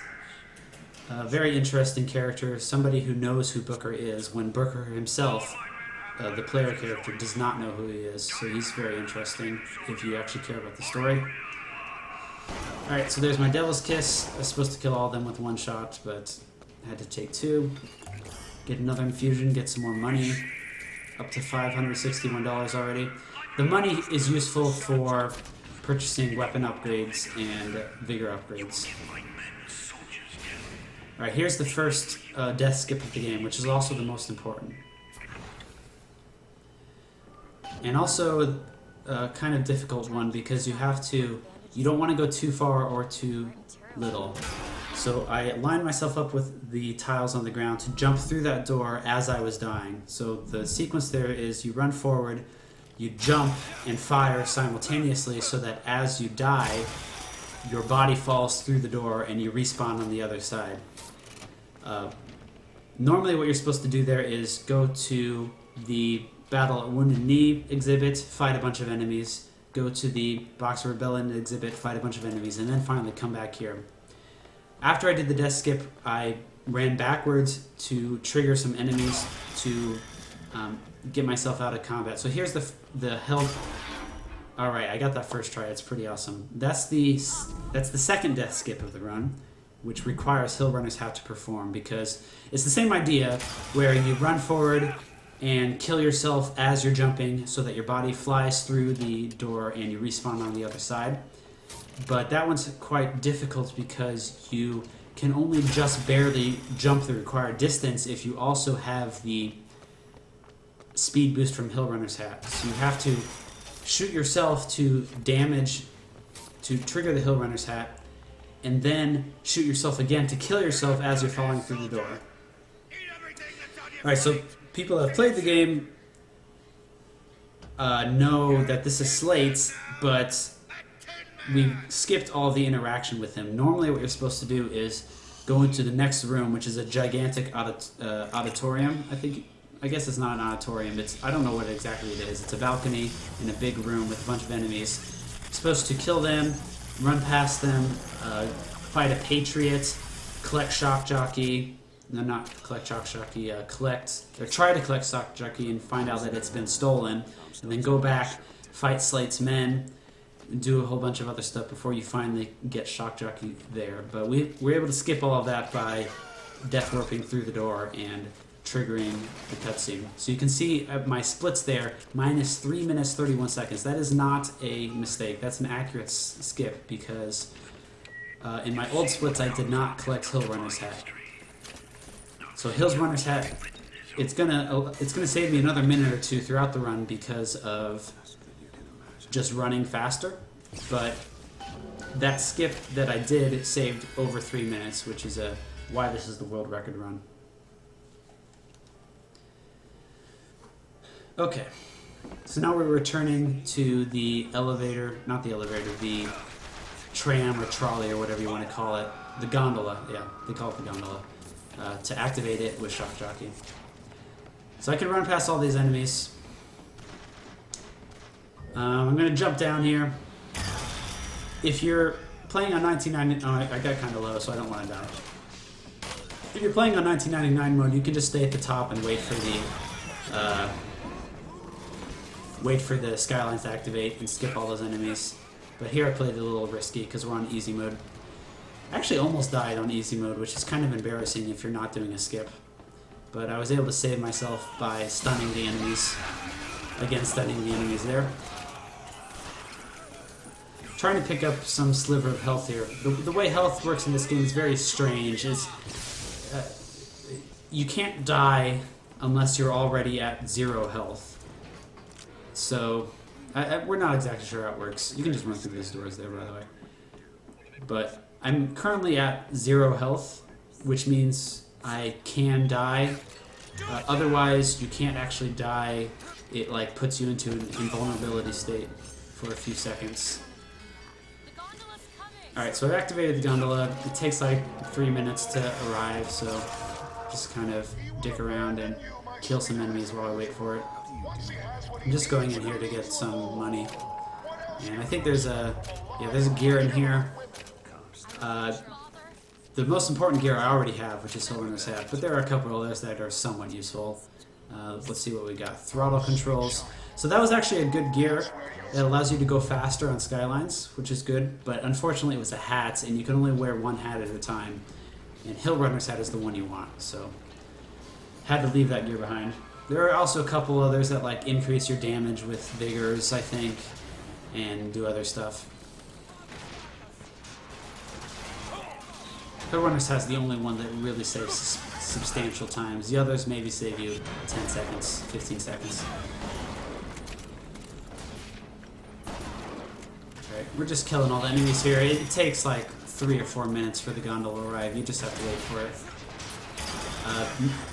A very interesting character, somebody who knows who Booker is, when Booker himself, the player character, does not know who he is. So he's very interesting if you actually care about the story. Alright, so there's my Devil's Kiss. I was supposed to kill all of them with 1 shot, but I had to take 2. Get another infusion, get some more money. Up to $561 already. The money is useful for purchasing weapon upgrades and Vigor upgrades. Alright, here's the first death skip of the game, which is also the most important. And also a kind of difficult one because you don't want to go too far or too little. So I lined myself up with the tiles on the ground to jump through that door as I was dying. So the sequence there is you run forward, you jump and fire simultaneously so that as you die, your body falls through the door and you respawn on the other side. Normally what you're supposed to do there is go to the Battle at Wounded Knee exhibit, fight a bunch of enemies, go to the Box of Rebellion exhibit, fight a bunch of enemies, and then finally come back here. After I did the death skip, I ran backwards to trigger some enemies to get myself out of combat. So here's the health. All right, I got that first try. It's pretty awesome. That's the second death skip of the run, which requires hill runners have to perform, because it's the same idea where you run forward and kill yourself as you're jumping so that your body flies through the door and you respawn on the other side. But that one's quite difficult because you can only just barely jump the required distance if you also have the speed boost from Hill Runner's Hat. So you have to shoot yourself to trigger the Hill Runner's Hat, and then shoot yourself again to kill yourself as you're falling through the door. Alright, so people that have played the game know that this is Slate's, but we skipped all the interaction with him. Normally what you're supposed to do is go into the next room, which is a gigantic auditorium. I guess it's not an auditorium. I don't know what exactly it is. It's a balcony in a big room with a bunch of enemies. You're supposed to kill them, run past them, fight a patriot, collect shock jockey. No, not collect shock jockey. Try to collect shock jockey and find out that it's been stolen, and then go back, fight Slate's men, do a whole bunch of other stuff before you finally get shock jockey there. But we were able to skip all of that by death warping through the door and triggering the cutscene. So you can see my splits there, minus 3 minutes 31 seconds. That is not a mistake. That's an accurate skip, because in my old splits I did not collect Hill Runner's Hat. So Hill Runner's Hat, it's gonna save me another minute or two throughout the run because of just running faster, but that skip that I did saved over 3 minutes, which is why this is the world record run. Okay, so now we're returning to the elevator, not the elevator, the tram or trolley or whatever you want to call it, the gondola, yeah, they call it the gondola, to activate it with shock jockey. So I can run past all these enemies. I'm going to jump down here. If you're playing on 1999... Oh, I got kind of low, so I don't want to die. If you're playing on 1999 mode, you can just stay at the top and wait for the skylines to activate and skip all those enemies. But here I played a little risky because we're on easy mode. I actually almost died on easy mode, which is kind of embarrassing if you're not doing a skip. But I was able to save myself by stunning the enemies. Again, stunning the enemies there. Trying to pick up some sliver of health here. The way health works in this game is very strange. You can't die unless you're already at 0 health. So, we're not exactly sure how it works. You can just run through these doors there, by the way. But I'm currently at 0 health, which means I can die. Otherwise, you can't actually die. It puts you into an invulnerability state for a few seconds. Alright, so I've activated the gondola. It takes 3 minutes to arrive, so just kind of dick around and kill some enemies while I wait for it. I'm just going in here to get some money. And I think there's a gear in here. The most important gear I already have, which is Hill Runner's Hat, but there are a couple others that are somewhat useful. Let's see what we got. Throttle controls. So that was actually a good gear. It allows you to go faster on skylines, which is good, but unfortunately it was a hat, and you can only wear one hat at a time. And Hill Runner's Hat is the one you want, so had to leave that gear behind. There are also a couple others that increase your damage with vigors, I think, and do other stuff. Hill Runner's Hat is the only one that really saves substantial times. The others maybe save you 10 seconds, 15 seconds. Alright, we're just killing all the enemies here. It takes 3 or 4 minutes for the gondola to arrive. You just have to wait for it.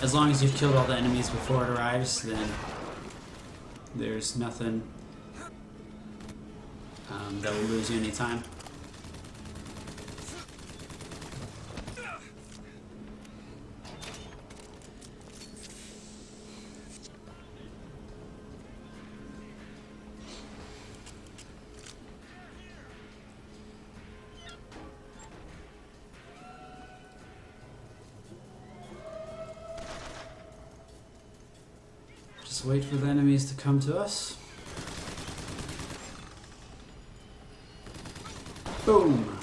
As long as you've killed all the enemies before it arrives, then there's nothing that will lose you any time. Let's wait for the enemies to come to us. Boom!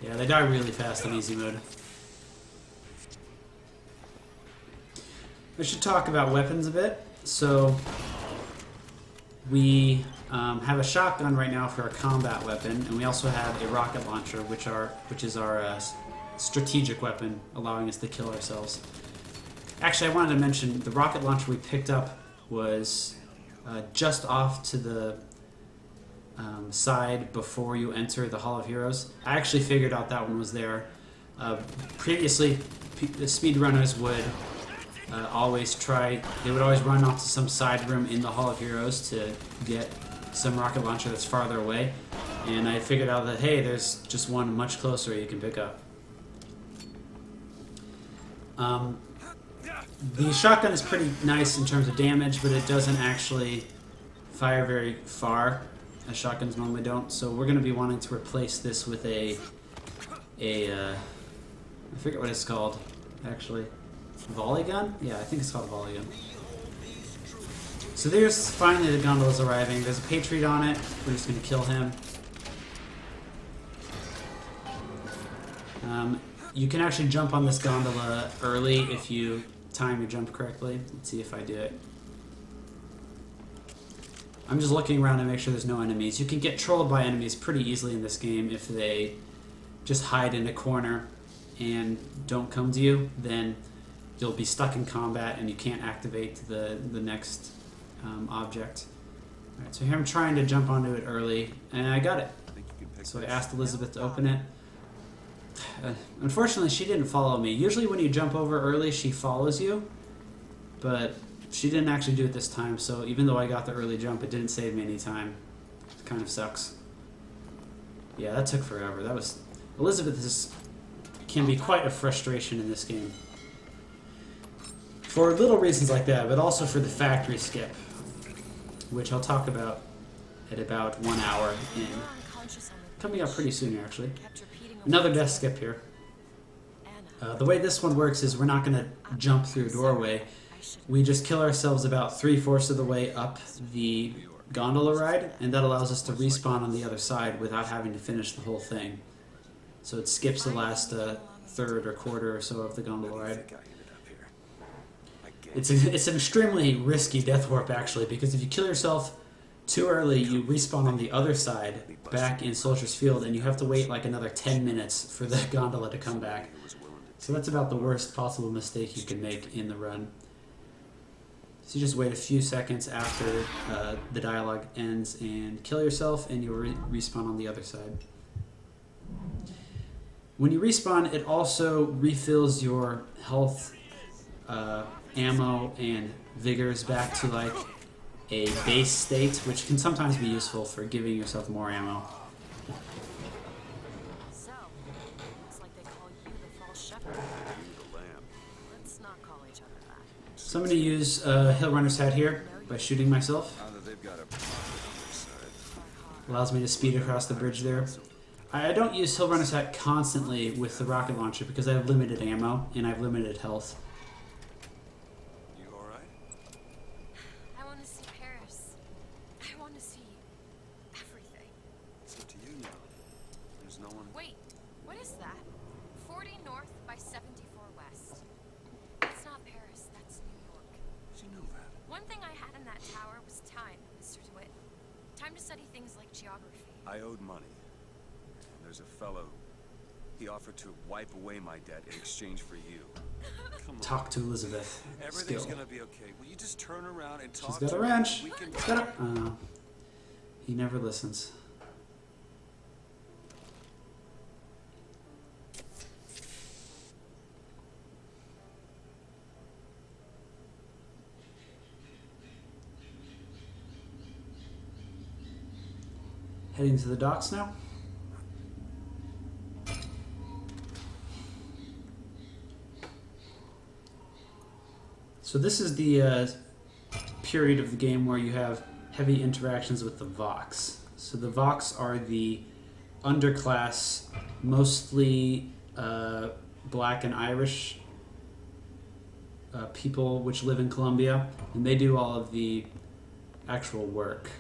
Yeah, they die really fast in easy mode. I should talk about weapons a bit. So, we have a shotgun right now for a combat weapon, and we also have a rocket launcher, which is our strategic weapon, allowing us to kill ourselves. Actually, I wanted to mention the rocket launcher we picked up was just off to the side before you enter the Hall of Heroes. I actually figured out that one was there. Previously, the speedrunners would they would always run off to some side room in the Hall of Heroes to get some rocket launcher that's farther away. And I figured out that, hey, there's just one much closer you can pick up. The shotgun is pretty nice in terms of damage, but it doesn't actually fire very far, as shotguns normally don't. So we're going to be wanting to replace this with I forget what it's called, actually. Volley gun? Yeah, I think it's called a volley gun. So there's finally the gondola's arriving. There's a Patriot on it. We're just going to kill him. You can actually jump on this gondola early if you time your jump correctly. Let's see if I do it. I'm just looking around to make sure there's no enemies. You can get trolled by enemies pretty easily in this game if they just hide in a corner and don't come to you. Then you'll be stuck in combat and you can't activate the next object. Alright, so here I'm trying to jump onto it early, and I got it. So I asked Elizabeth to open it. Unfortunately, she didn't follow me. Usually when you jump over early, she follows you, but she didn't actually do it this time, so even though I got the early jump, it didn't save me any time. It kind of sucks. Yeah, that took forever. Elizabeth can be quite a frustration in this game. For little reasons like that, but also for the factory skip, which I'll talk about at about 1 hour in. Coming up pretty soon, actually. Another death skip here. The way this one works is we're not going to jump through a doorway. We just kill ourselves about 3/4 of the way up the gondola ride, and that allows us to respawn on the other side without having to finish the whole thing. So it skips the last third or quarter or so of the gondola ride. It's an extremely risky death warp, actually, because if you kill yourself too early, you respawn on the other side, back in Soldier's Field, and you have to wait like another 10 minutes for the gondola to come back. So that's about the worst possible mistake you can make in the run. So you just wait a few seconds after the dialogue ends and kill yourself, and you'll respawn on the other side. When you respawn, it also refills your health, ammo, and vigors back to like a base state, which can sometimes be useful for giving yourself more ammo. So, looks like they call you the false shepherd. Let's not call each other that. So I'm going to use Hill Runner's Hat here by shooting myself. Allows me to speed across the bridge there. I don't use Hill Runner's Hat constantly with the rocket launcher because I have limited ammo and I have limited health. I owed money. And there's a fellow. He offered to wipe away my debt in exchange for you. Come on. Talk to Elizabeth. Everything's Skill. gonna be okay. Will you just turn around and talk? She's got a wrench. She's got a... he never listens. Heading to the docks now. So this is the period of the game where you have heavy interactions with the Vox. So the Vox are the underclass, mostly black and Irish people which live in Colombia, and they do all of the actual work.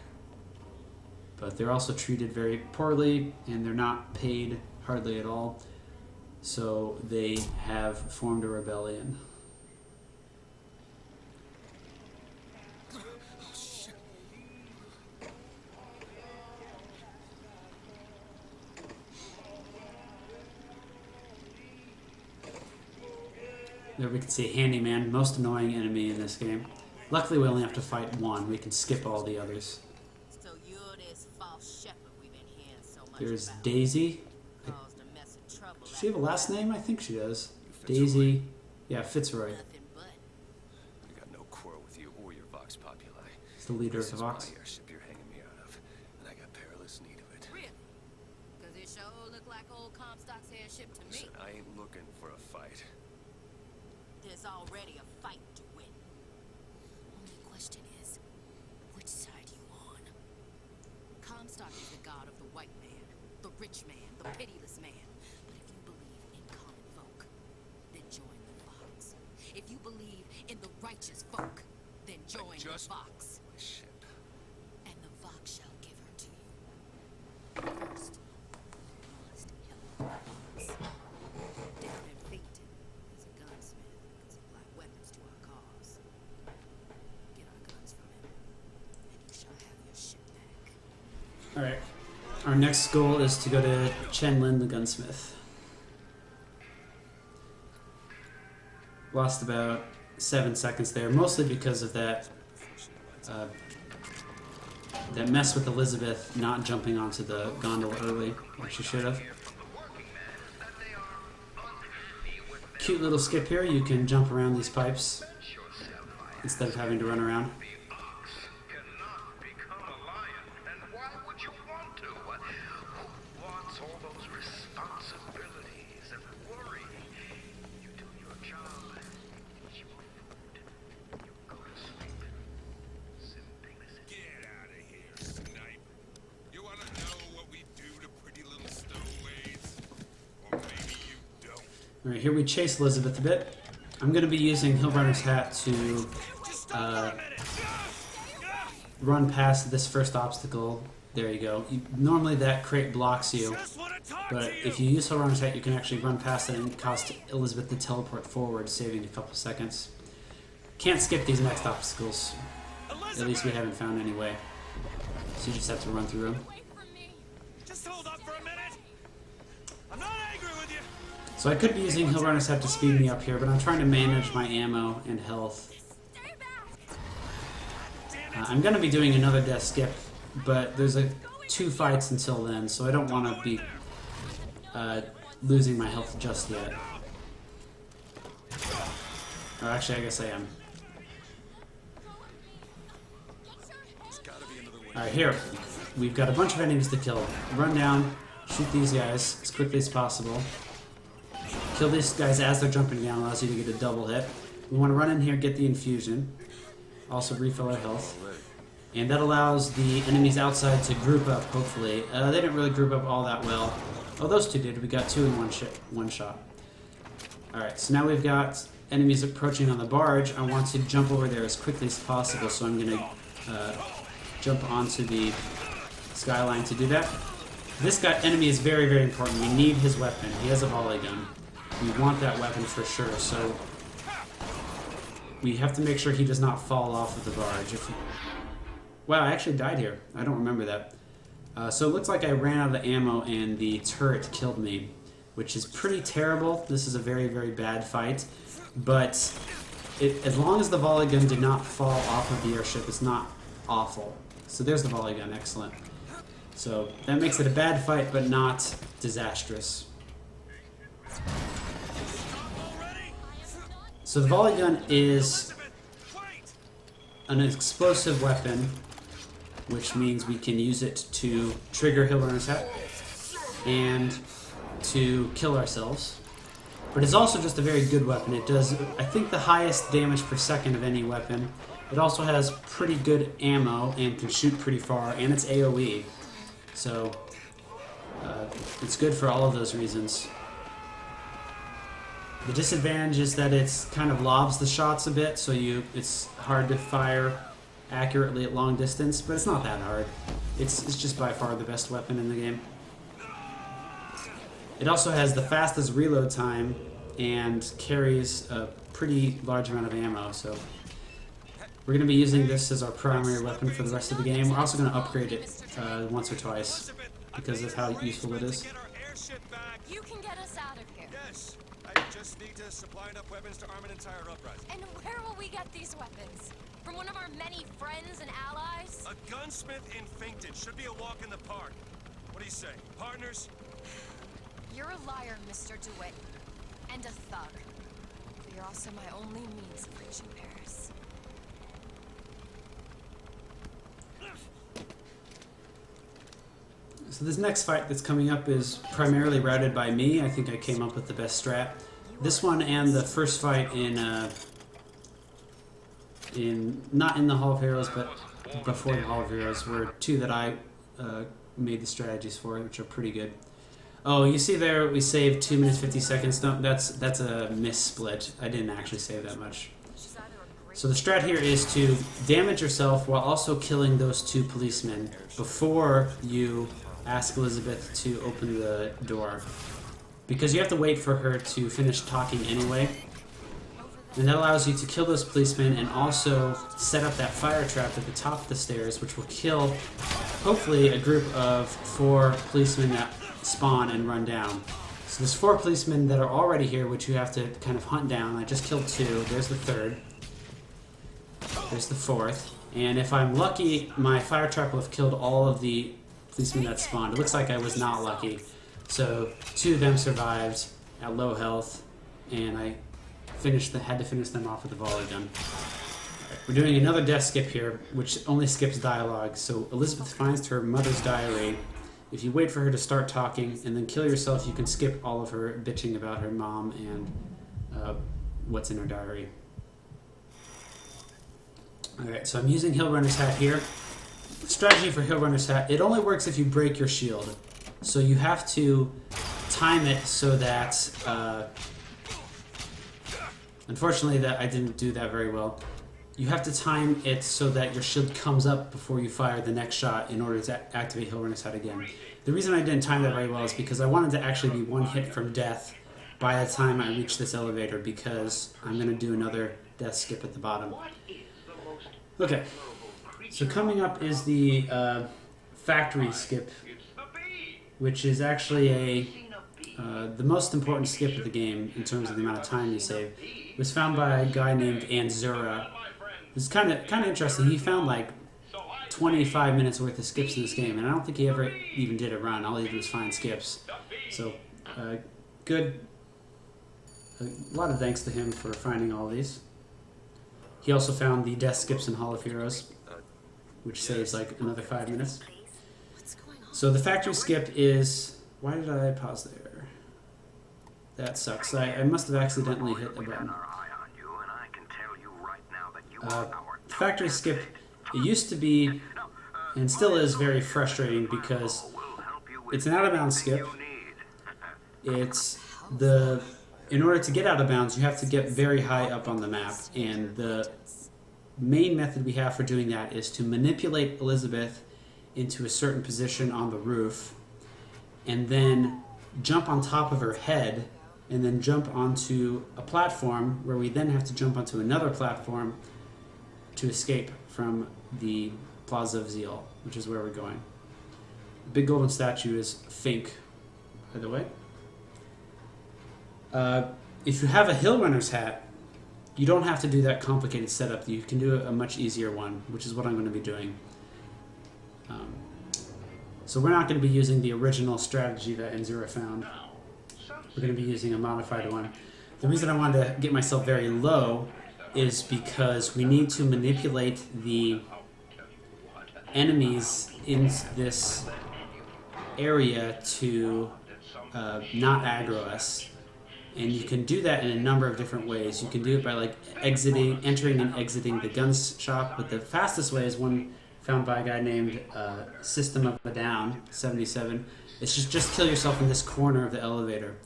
But they're also treated very poorly, and they're not paid hardly at all. So they have formed a rebellion. There we can see Handyman, most annoying enemy in this game. Luckily we only have to fight one. We can skip all the others. So you're this false shepherd we've been hearing so much There's about. Daisy. Caused a mess of trouble. Does she have a last name? I think she does. Fitzroy. Daisy. Yeah, Fitzroy. Nothing but. I got no quarrel with you or your Vox Populi. He's the leader of This the is Vox. my airship you're hanging me out of, and I got perilous need of it. Really? Because it sure looked like old Comstock's airship to me. Listen, I ain't looking for a fight. There's already a fight to win. Only question is, which side you on? Comstock is the god of the white man, the rich man, the pitiless man. But if you believe in common folk, then join the Vox. If you believe in the righteous folk, then join the Vox. My ship. And the Vox shall give her to you. First, you must help the Vox. Down in Fayetteville, there's a gunsmith who can supply weapons to our cause. Get our guns from him, and you shall have your ship back. Alright. Our next goal is to go to Chenlin the gunsmith. Lost about 7 seconds there, mostly because of that that mess with Elizabeth not jumping onto the gondola early, like she should have. Cute little skip here, you can jump around these pipes instead of having to run around. Cannot become a lion, and why would you want to? Who wants all those responsibilities and worry? You do your job, eat your food, you go to sleep. Simplicity. Get out of here, snipe. You want to know what we do to pretty little stowaways? Or maybe you don't. Alright, here we chase Elizabeth a bit. I'm going to be using Hillrunner's Hat to run past this first obstacle. There you go. Normally that crate blocks you, but if you use Hillrunner's Hat you can actually run past it and cause Elizabeth to teleport forward, saving a couple seconds. Can't skip these next obstacles. At least we haven't found any way. So you just have to run through them. Away from me! Just hold up for a minute. I'm not angry with you. So I could be using Hillrunner's Hat to speed me up here, but I'm trying to manage my ammo and health. Stay back! I'm going to be doing another death skip, but there's 2 fights until then, so I don't want to be losing my health just yet. Or actually, I guess I am. Alright, here. We've got a bunch of enemies to kill. Run down, shoot these guys as quickly as possible. Kill these guys as they're jumping down, allows you to get a double hit. We want to run in here, get the infusion. Also refill our health. And that allows the enemies outside to group up, hopefully. They didn't really group up all that well. Oh, those 2 did. We got 2 in one shot. Alright, so now we've got enemies approaching on the barge. I want to jump over there as quickly as possible, so I'm going to jump onto the skyline to do that. This enemy is very, very important. We need his weapon. He has a volley gun. We want that weapon for sure, so we have to make sure he does not fall off of the barge. Wow, I actually died here. I don't remember that. So it looks like I ran out of ammo and the turret killed me, which is pretty terrible. This is a very, very bad fight. But as long as the volley gun did not fall off of the airship, it's not awful. So there's the volley gun. Excellent. So that makes it a bad fight, but not disastrous. So the volley gun is an explosive weapon, which means we can use it to trigger Hillrunner's Hat and to kill ourselves. But it's also just a very good weapon. It does, I think, the highest damage per second of any weapon. It also has pretty good ammo and can shoot pretty far, and it's AoE. So it's good for all of those reasons. The disadvantage is that it's kind of lobs the shots a bit, so it's hard to fire accurately at long distance, but it's not that hard. It's just by far the best weapon in the game. It also has the fastest reload time and carries a pretty large amount of ammo, so we're going to be using this as our primary weapon for the rest of the game. We're also going to upgrade it once or twice because of how useful it is. You can get us out of here. Yes, I just need to supply enough weapons to arm an entire uprising. And where will we get these weapons? From one of our many friends and allies? A gunsmith in Finkton should be a walk in the park. What do you say, partners? You're a liar, Mr. DeWitt. And a thug. But you're also my only means of reaching Paris. So this next fight that's coming up is primarily routed by me. I think I came up with the best strat. This one and the first fight in not in the Hall of Heroes, but before the Hall of Heroes were two that I made the strategies for, which are pretty good. Oh, you see there we saved 2 minutes 50 seconds. No, that's a missplit. I didn't actually save that much. So the strat here is to damage yourself while also killing those two policemen before you ask Elizabeth to open the door. Because you have to wait for her to finish talking anyway. And that allows you to kill those policemen and also set up that fire trap at the top of the stairs, which will kill, hopefully, a group of 4 policemen that spawn and run down. So there's 4 policemen that are already here, which you have to kind of hunt down. I just killed 2. There's the 3rd. There's the 4th. And if I'm lucky, my fire trap will have killed all of the policemen that spawned. It looks like I was not lucky. So 2 of them survived at low health, and I had to finish them off with a volley gun. Right, we're doing another death skip here, which only skips dialogue. So Elizabeth finds her mother's diary. If you wait for her to start talking and then kill yourself, you can skip all of her bitching about her mom and what's in her diary. Alright, so I'm using Hill Runner's Hat here. Strategy for Hill Runner's Hat, it only works if you break your shield. So you have to time it so that... unfortunately, that I didn't do that very well. You have to time it so that your shield comes up before you fire the next shot in order to activate Hill Runner's Hat again. The reason I didn't time that very well is because I wanted to actually be 1 hit from death by the time I reach this elevator, because I'm going to do another death skip at the bottom. Okay, so coming up is the factory skip, which is actually the most important skip of the game in terms of the amount of time you save. It was found by a guy named Anzura. It's kind of interesting. He found like 25 minutes worth of skips in this game, and I don't think he ever even did a run. All he did was find skips. So, good. A lot of thanks to him for finding all these. He also found the death skips in Hall of Heroes, which saves like another 5 minutes. So the factory skip is... Why did I pause there? That sucks. I must have accidentally hit a button. Factory skip, it used to be, and still is, very frustrating because it's an out-of-bounds skip. It's the... In order to get out of bounds, you have to get very high up on the map, and the main method we have for doing that is to manipulate Elizabeth into a certain position on the roof, and then jump on top of her head, and then jump onto a platform where we then have to jump onto another platform to escape from the Plaza of Zeal, which is where we're going. The big golden statue is Fink, by the way. If you have a Hill Runner's Hat, you don't have to do that complicated setup. You can do a much easier one, which is what I'm going to be doing. So we're not going to be using the original strategy that Anzura found. We're going to be using a modified one. The reason I wanted to get myself very low is because we need to manipulate the enemies in this area to not aggro us. And you can do that in a number of different ways. You can do it by like entering and exiting the gun shop, but the fastest way is one found by a guy named System of a Down 77. It's just kill yourself in this corner of the elevator.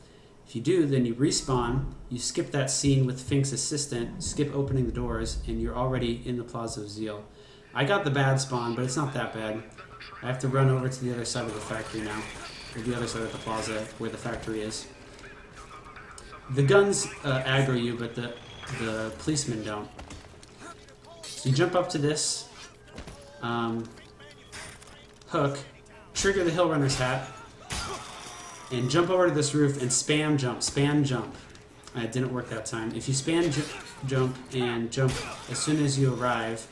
If you do, then you respawn, you skip that scene with Fink's assistant, skip opening the doors, and you're already in the Plaza of Zeal. I got the bad spawn, but it's not that bad. I have to run over to the other side of the factory now, or the other side of the plaza where the factory is. The guns aggro you, but the policemen don't. So you jump up to this hook, trigger the Hill Runner's hat, and jump over to this roof and spam jump. It didn't work that time. If you spam jump and jump as soon as you arrive,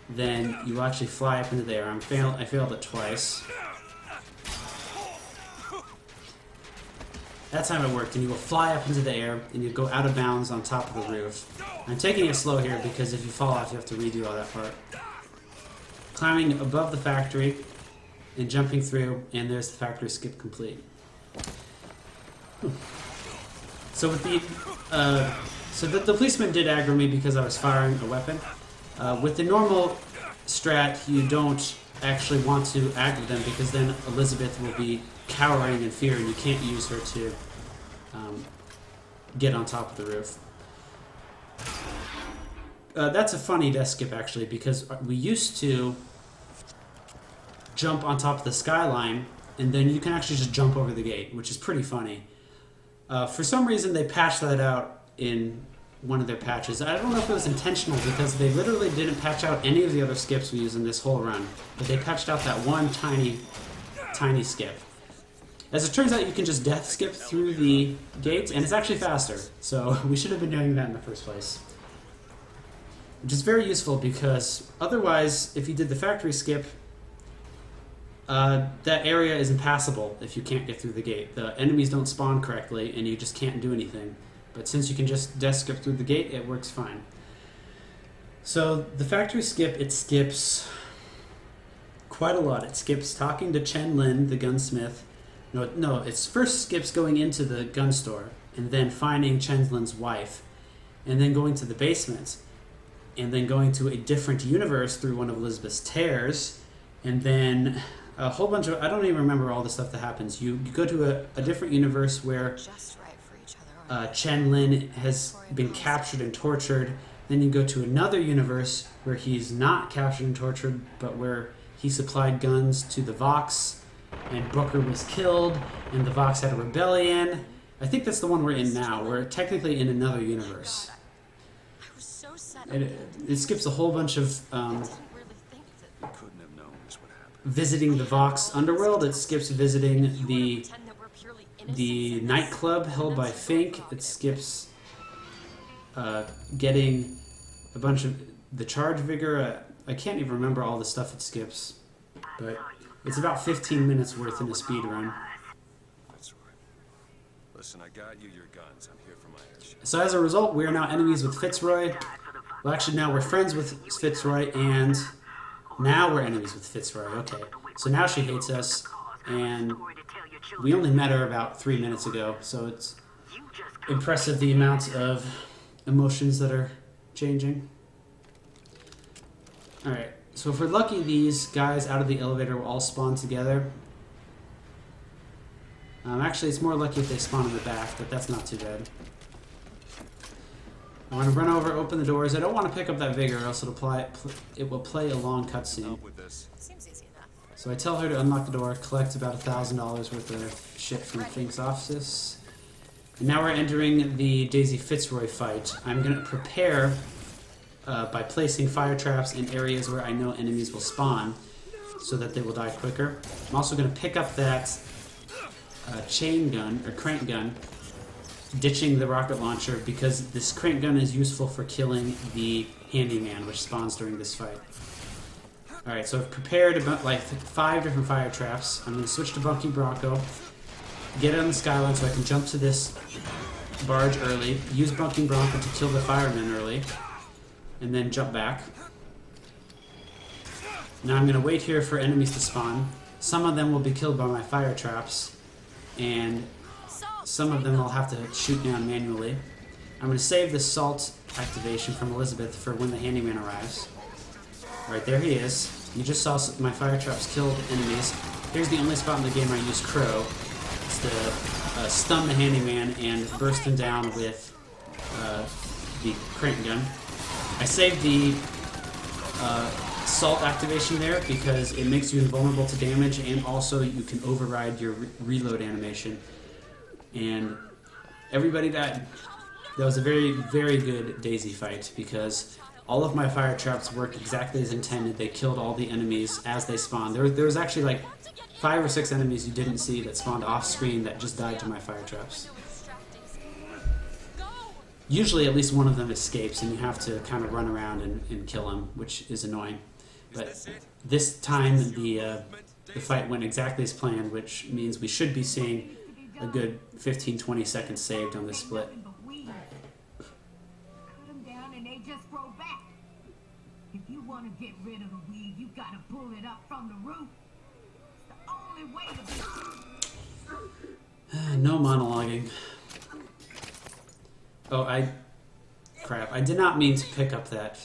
then you will actually fly up into the air. I failed it twice. That time it worked, and you will fly up into the air, and you go out of bounds on top of the roof. I'm taking it slow here because if you fall off, you have to redo all that part. Climbing above the factory and jumping through, and there's the factory skip complete. So with the policeman did aggro me because I was firing a weapon. With the normal strat, you don't actually want to aggro them because then Elizabeth will be cowering in fear and you can't use her to get on top of the roof. That's a funny death skip actually, because we used to jump on top of the skyline and then you can actually just jump over the gate, which is pretty funny. For some reason they patched that out in one of their patches. I don't know if it was intentional because they literally didn't patch out any of the other skips we use in this whole run, but they patched out that one tiny skip. As it turns out, you can just death skip through the gates, and it's actually faster. So we should have been doing that in the first place. Which is very useful because otherwise, if you did the factory skip, that area is impassable if you can't get through the gate. The enemies don't spawn correctly, and you just can't do anything. But since you can just death skip through the gate, it works fine. So the factory skip, it skips quite a lot. It skips talking to Chen Lin, the gunsmith. No, it's first skips going into the gun store, and then finding Chen Lin's wife, and then going to the basement, and then going to a different universe through one of Elizabeth's tears, and then a whole bunch of, I don't even remember all the stuff that happens. You go to a different universe where Chen Lin has been captured and tortured. Then you go to another universe where he's not captured and tortured, but where he supplied guns to the Vox, and Booker was killed, and the Vox had a rebellion. I think that's the one we're in now. We're technically in another universe. It skips a whole bunch of visiting the Vox underworld. It skips visiting the nightclub held by Fink. It skips getting a bunch of the charge vigor. I can't even remember all the stuff it skips, but it's about 15 minutes worth in a speed run. That's right. Listen, I got you your guns. I'm here for my airship. So as a result, we are now enemies with Fitzroy. Well, actually, now we're friends with Fitzroy, and now we're enemies with Fitzroy. Okay. So now she hates us, and we only met her about 3 minutes ago, so it's impressive the amount of emotions that are changing. Alright, so if we're lucky, these guys out of the elevator will all spawn together. Actually, it's more lucky if they spawn in the back, but that's not too bad. I want to run over, open the doors. I don't want to pick up that vigor, or else it will play a long cutscene. Seems easy enough. So I tell her to unlock the door, collect about $1,000 worth of shit from Fink's office. And now we're entering the Daisy Fitzroy fight. I'm going to prepare by placing fire traps in areas where I know enemies will spawn so that they will die quicker. I'm also going to pick up that chain gun, or crank gun, ditching the rocket launcher because this crank gun is useful for killing the handyman, which spawns during this fight. Alright, so I've prepared about like 5 different fire traps. I'm going to switch to Bunky Bronco, get it on the skyline so I can jump to this barge early, use Bunky Bronco to kill the firemen early, and then jump back. Now I'm going to wait here for enemies to spawn. Some of them will be killed by my fire traps, and some of them I'll have to shoot down manually. I'm going to save the salt activation from Elizabeth for when the handyman arrives. Alright, there he is. You just saw my fire traps killed enemies. Here's the only spot in the game I use Crow. It's the stun the handyman and burst him down with the crank gun. I saved the salt activation there because it makes you invulnerable to damage, and also you can override your reload animation. And everybody died. That was a very, very good Daisy fight because all of my fire traps worked exactly as intended. They killed all the enemies as they spawned. There was actually like 5 or 6 enemies you didn't see that spawned off screen that just died to my fire traps. Usually at least one of them escapes and you have to kind of run around and kill him, which is annoying. But this time the fight went exactly as planned, which means we should be seeing a good 15-20 seconds saved on this split. Cut them down and they just grow back. If you want to get rid of the weed, you gotta pull it up from the root. It's the only way to be. No monologuing. Oh, crap. I did not mean to pick up that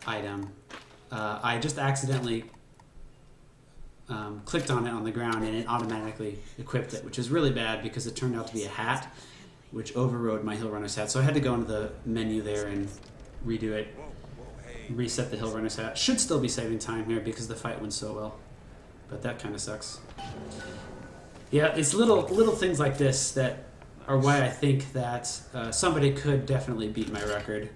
item. I just accidentally clicked on it on the ground and it automatically equipped it, which is really bad because it turned out to be a hat, which overrode my Hill Runner's hat. So I had to go into the menu there and redo it, reset the Hill Runner's hat. Should still be saving time here because the fight went so well, but that kind of sucks. Yeah, it's little things like this that are why I think that somebody could definitely beat my record.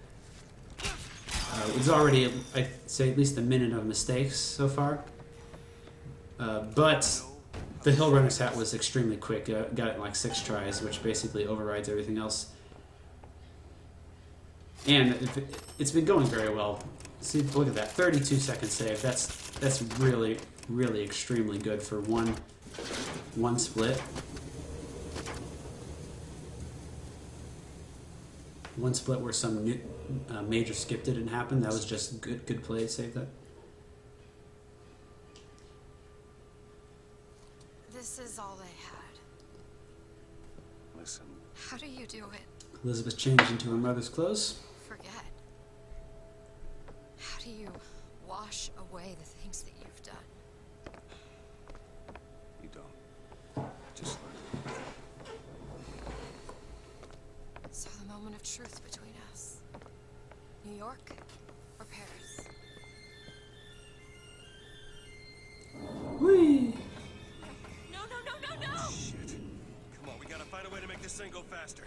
It's already, I'd say, at least a minute of mistakes so far. But the Hill Runner's hat was extremely quick. Got it in like 6 tries, which basically overrides everything else. And it's been going very well. See, look at that, 32 second save. That's really, really extremely good for one split. One split where some major skip didn't happen. That was just good play to save that. This is all they had. Listen, How do you do it? Elizabeth changed into her mother's clothes. Forget. How do you wash away the things that you've done? you don't. Just learn. So the moment of truth between us. New York or Paris? Whee! No, no, no, no, no! Shit. Come on, we gotta find a way to make this thing go faster.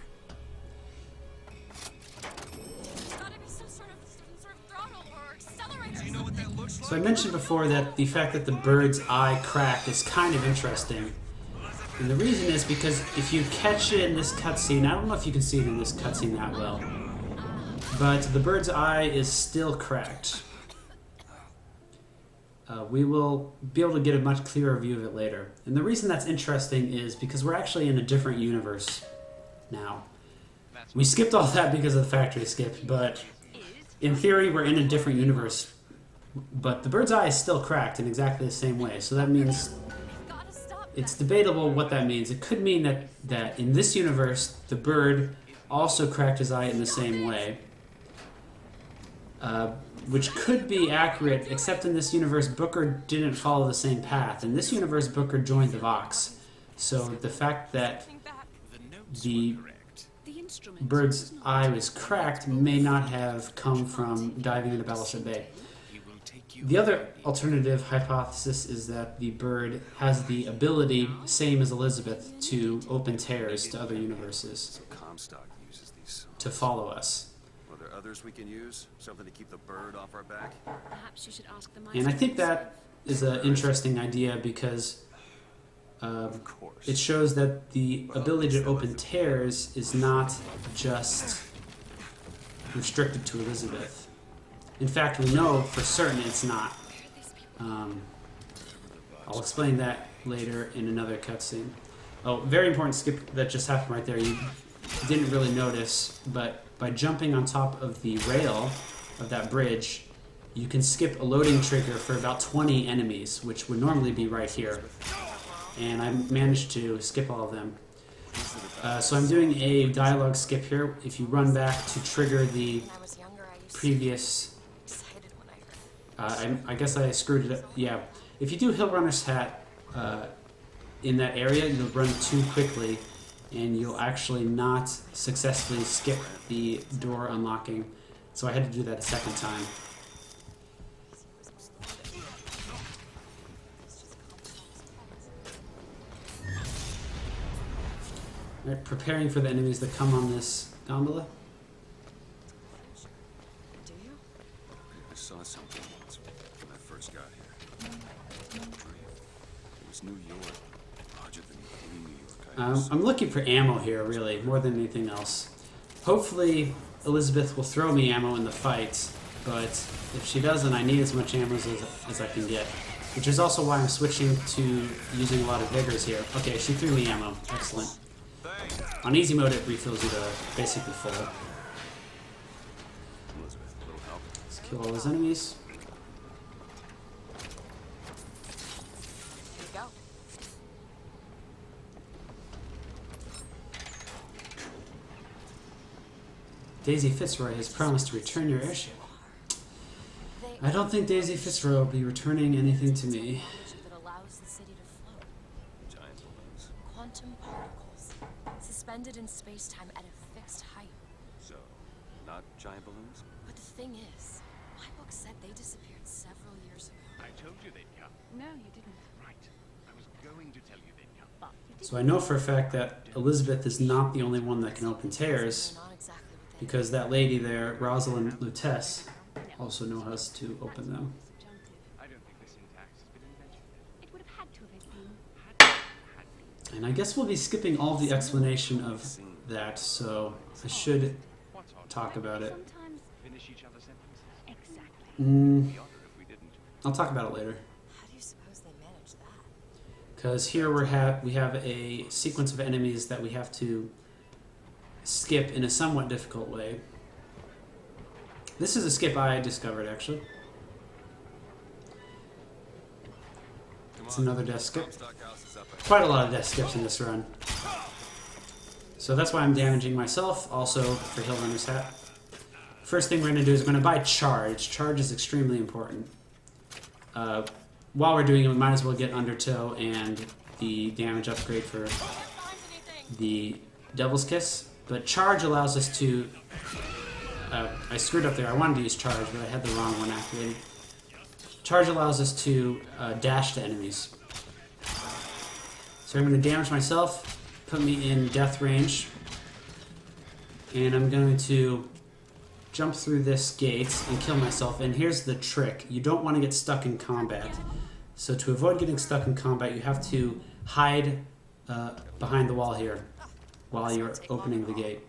There's gotta be some sort of throttle or accelerator. Do you know what that looks like? So I mentioned before that the fact that the bird's eye cracked is kind of interesting. And the reason is because if you catch it in this cutscene, I don't know if you can see it in this cutscene that well, but the bird's eye is still cracked. We will be able to get a much clearer view of it later. And the reason that's interesting is because we're actually in a different universe now. We skipped all that because of the factory skip, but in theory we're in a different universe. But the bird's eye is still cracked in exactly the same way, so that means it's debatable what that means. It could mean that in this universe, the bird also cracked his eye in the same way, which could be accurate, except in this universe, Booker didn't follow the same path. In this universe, Booker joined the Vox. So the fact that the bird's eye was cracked may not have come from diving into Battleship Bay. The other alternative hypothesis is that the bird has the ability, same as Elizabeth, to open tears to other universes, So Comstock uses these. to follow us. Are there others we can use? Something to keep the bird off our back? Perhaps you should ask the And I think that is an interesting idea because Of course. it shows that the ability to open tears is not just restricted to Elizabeth. In fact, we know for certain it's not. I'll explain that later in another cutscene. Oh, very important skip that just happened right there. You didn't really notice, but by jumping on top of the rail of that bridge, you can skip a loading trigger for about 20 enemies, which would normally be right here. And I managed to skip all of them. So I'm doing a dialogue skip here. If you run back to trigger the When I was younger, I used previous... to be excited when I heard. I guess I screwed it up. Yeah. If you do Hill Runner's Hat in that area, you'll run too quickly, and you'll actually not successfully skip the door unlocking. So I had to do that a second time. Alright, preparing for the enemies that come on this gondola. Do you? I saw something once when I first got here. It was New York, larger than any New York. I'm looking for ammo here, really, more than anything else. Hopefully, Elizabeth will throw me ammo in the fight, but if she doesn't, I need as much ammo as I can get. Which is also why I'm switching to using a lot of vigors here. Okay, she threw me ammo. Excellent. On easy mode, it refills you to basically full. Elizabeth, a little help. Let's kill all those enemies. Here you go. Daisy Fitzroy has promised to return your airship. They I don't think Daisy Fitzroy will be returning anything to me. technology that allows the city to float. Giant balloons. Quantum particles, suspended in space-time at a fixed height. So, not giant balloons? But the thing is, my book said they disappeared several years ago. I told you they'd come. No, you didn't. Right. I was going to tell you they'd come. But you did. So I know for a fact that Elizabeth is not the only one that can open tears, They're not exactly what they because that lady there, Rosalind Lutece, also knows how to open them. I don't think the syntax has been invented yet. It would have had to have been. And I guess we'll be skipping all the explanation of that, so I should What's on? talk about it. Sometimes. Finish each other's sentences. Exactly. Mm, Be honored if we didn't. I'll talk about it later. How do you suppose they manage that? Because here we have a sequence of enemies that we have to skip in a somewhat difficult way. This is a skip I discovered, actually. It's another death skip. Comstock House is up ahead. Quite a lot of death skips in this run. So that's why I'm damaging myself, also for Hill Runner's Hat. First thing we're going to do is we're going to buy Charge. Charge is extremely important. While we're doing it, we might as well get Undertow and the damage upgrade for the Devil's Kiss. But Charge allows us to... I screwed up there. I wanted to use Charge, but I had the wrong one activated. Charge allows us to dash to enemies. So I'm going to damage myself, put me in death range, and I'm going to jump through this gate and kill myself. And here's the trick. You don't want to get stuck in combat. So to avoid getting stuck in combat, you have to hide behind the wall here while you're opening the gate.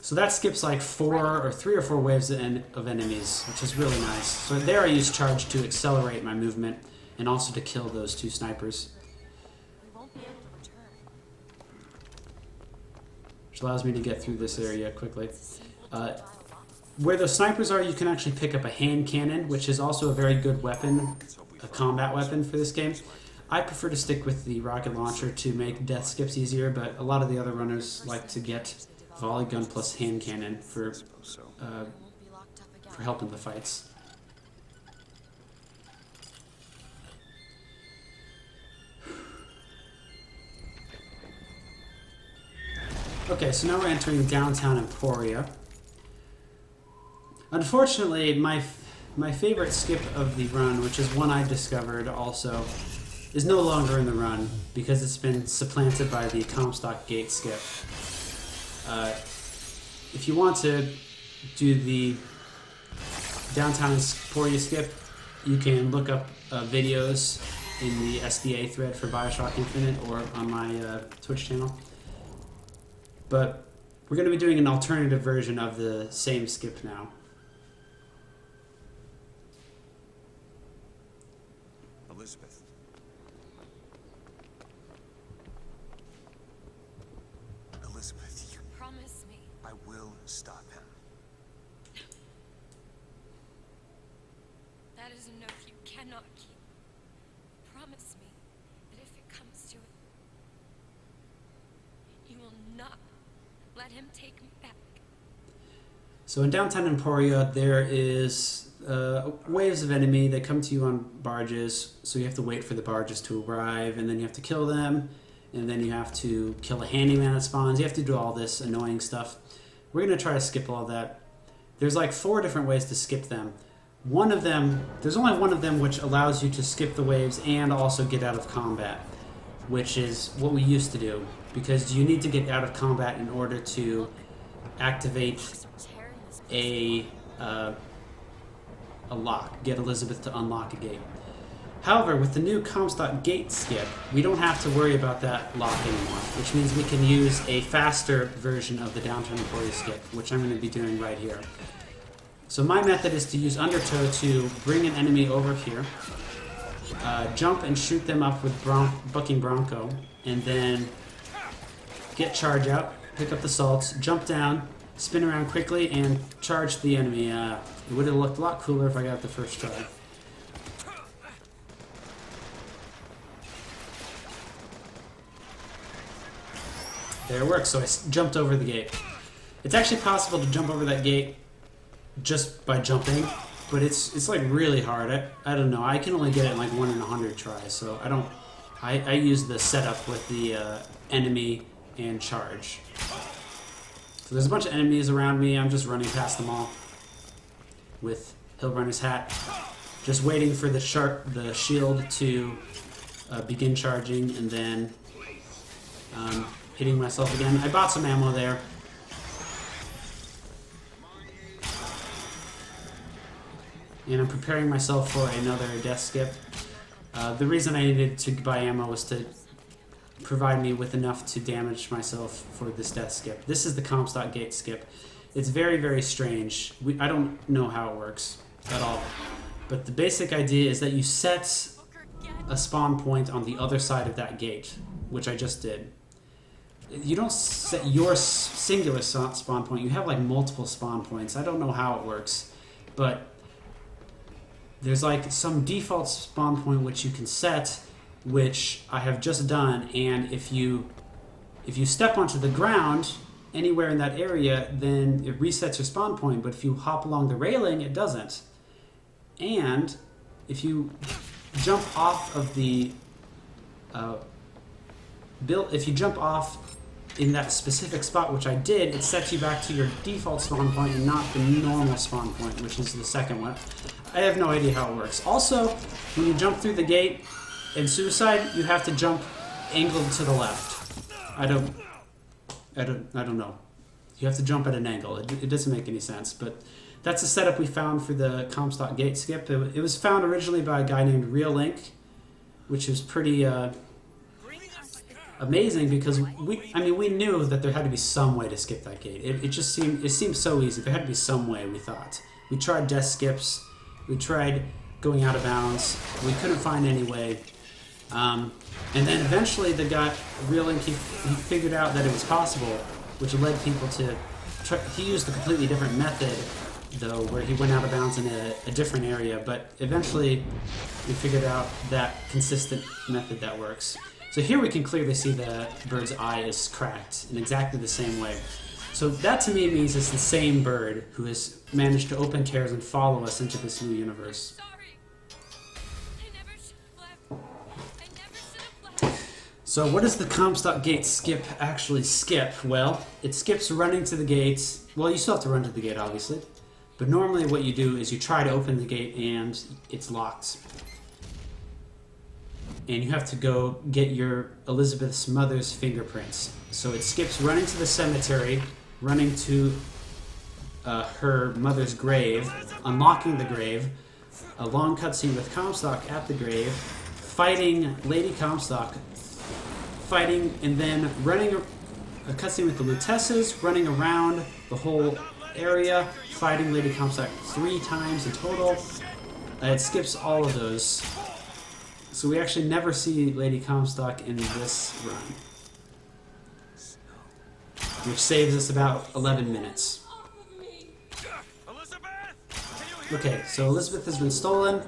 So that skips like 3 or 4 waves of enemies, which is really nice. So there I use Charge to accelerate my movement and also to kill those 2 snipers, We won't be able to return. which allows me to get through this area quickly. Simple to dial up. Where the snipers are, you can actually pick up a hand cannon, which is also a very good weapon, a combat weapon for this game. I prefer to stick with the rocket launcher to make death skips easier, but a lot of the other runners like to get volley gun plus hand cannon for So, We won't be locked up again. for helping the fights. Okay, so now we're entering downtown Emporia. Unfortunately, my favorite skip of the run, which is one I discovered also, is no longer in the run because it's been supplanted by the Comstock Gate skip. If you want to do the downtown Emporia skip, you can look up videos in the SDA thread for Bioshock Infinite or on my Twitch channel. But we're going to be doing an alternative version of the same skip now. Elizabeth. Elizabeth, you... Promise me. I will stop him. That is an oath you cannot keep. Promise me that if it comes to it, you will not let him take me back. So in downtown Emporia, there is waves of enemy. They come to you on barges, so you have to wait for the barges to arrive, and then you have to kill them, and then you have to kill a handyman that spawns. You have to do all this annoying stuff. We're going to try to skip all that. There's like 4 different ways to skip them. One of them, there's only one of them which allows you to skip the waves and also get out of combat, which is what we used to do, because you need to get out of combat in order to activate a lock, get Elizabeth to unlock a gate. However, with the new Comstock gate skip, we don't have to worry about that lock anymore, which means we can use a faster version of the downturn quarry skip, which I'm going to be doing right here. So my method is to use Undertow to bring an enemy over here, jump and shoot them up with Bucking Bronco, and then get charge out, pick up the salts, jump down, spin around quickly, and charge the enemy. It would have looked a lot cooler if I got the first try. There it works, so I jumped over the gate. It's actually possible to jump over that gate just by jumping, but it's like really hard. I don't know, I can only get it in like 1 in 100 tries, so I use the setup with the enemy and charge. So there's a bunch of enemies around me, I'm just running past them all with Hillrunner's hat, just waiting for the shield to begin charging, and then hitting myself again. I bought some ammo there. And I'm preparing myself for another death skip. The reason I needed to buy ammo was to provide me with enough to damage myself for this death skip. This is the Comstock gate skip. It's very, very strange. I don't know how it works at all. But the basic idea is that you set a spawn point on the other side of that gate, which I just did. You don't set your singular spawn point. You have like multiple spawn points. I don't know how it works, but there's like some default spawn point which you can set, which I have just done, and if you step onto the ground anywhere in that area, then it resets your spawn point, but if you hop along the railing, it doesn't. And if you jump off of the if you jump off in that specific spot, which I did, it sets you back to your default spawn point and not the normal spawn point, which is the second one. I have no idea how it works. Also, when you jump through the gate in Suicide, you have to jump angled to the left. I don't know. You have to jump at an angle. It doesn't make any sense, but that's the setup we found for the Comstock gate skip. It was found originally by a guy named Real Link, which was pretty amazing because we knew that there had to be some way to skip that gate. It seemed so easy. There had to be some way, we thought. We tried death skips. We tried going out of bounds. We couldn't find any way. And then eventually the guy, Real Link, he figured out that it was possible, which led people to try. He used a completely different method, though, where he went out of bounds in a different area, but eventually we figured out that consistent method that works. So here we can clearly see the bird's eye is cracked in exactly the same way. So that to me means it's the same bird who has managed to open tears and follow us into this new universe. Sorry. I never should have left. I never should have left. So what does the Comstock gate skip actually skip? Well, it skips running to the gates. Well, you still have to run to the gate, obviously. But normally what you do is you try to open the gate and it's locked. And you have to go get your Elizabeth's mother's fingerprints. So it skips running to the cemetery, running to her mother's grave, unlocking the grave, a long cutscene with Comstock at the grave, fighting Lady Comstock, fighting, and then running a cutscene with the Lutesses, running around the whole area, fighting Lady Comstock 3 times in total. It skips all of those. So we actually never see Lady Comstock in this run, which saves us about 11 minutes. Okay, so Elizabeth has been stolen.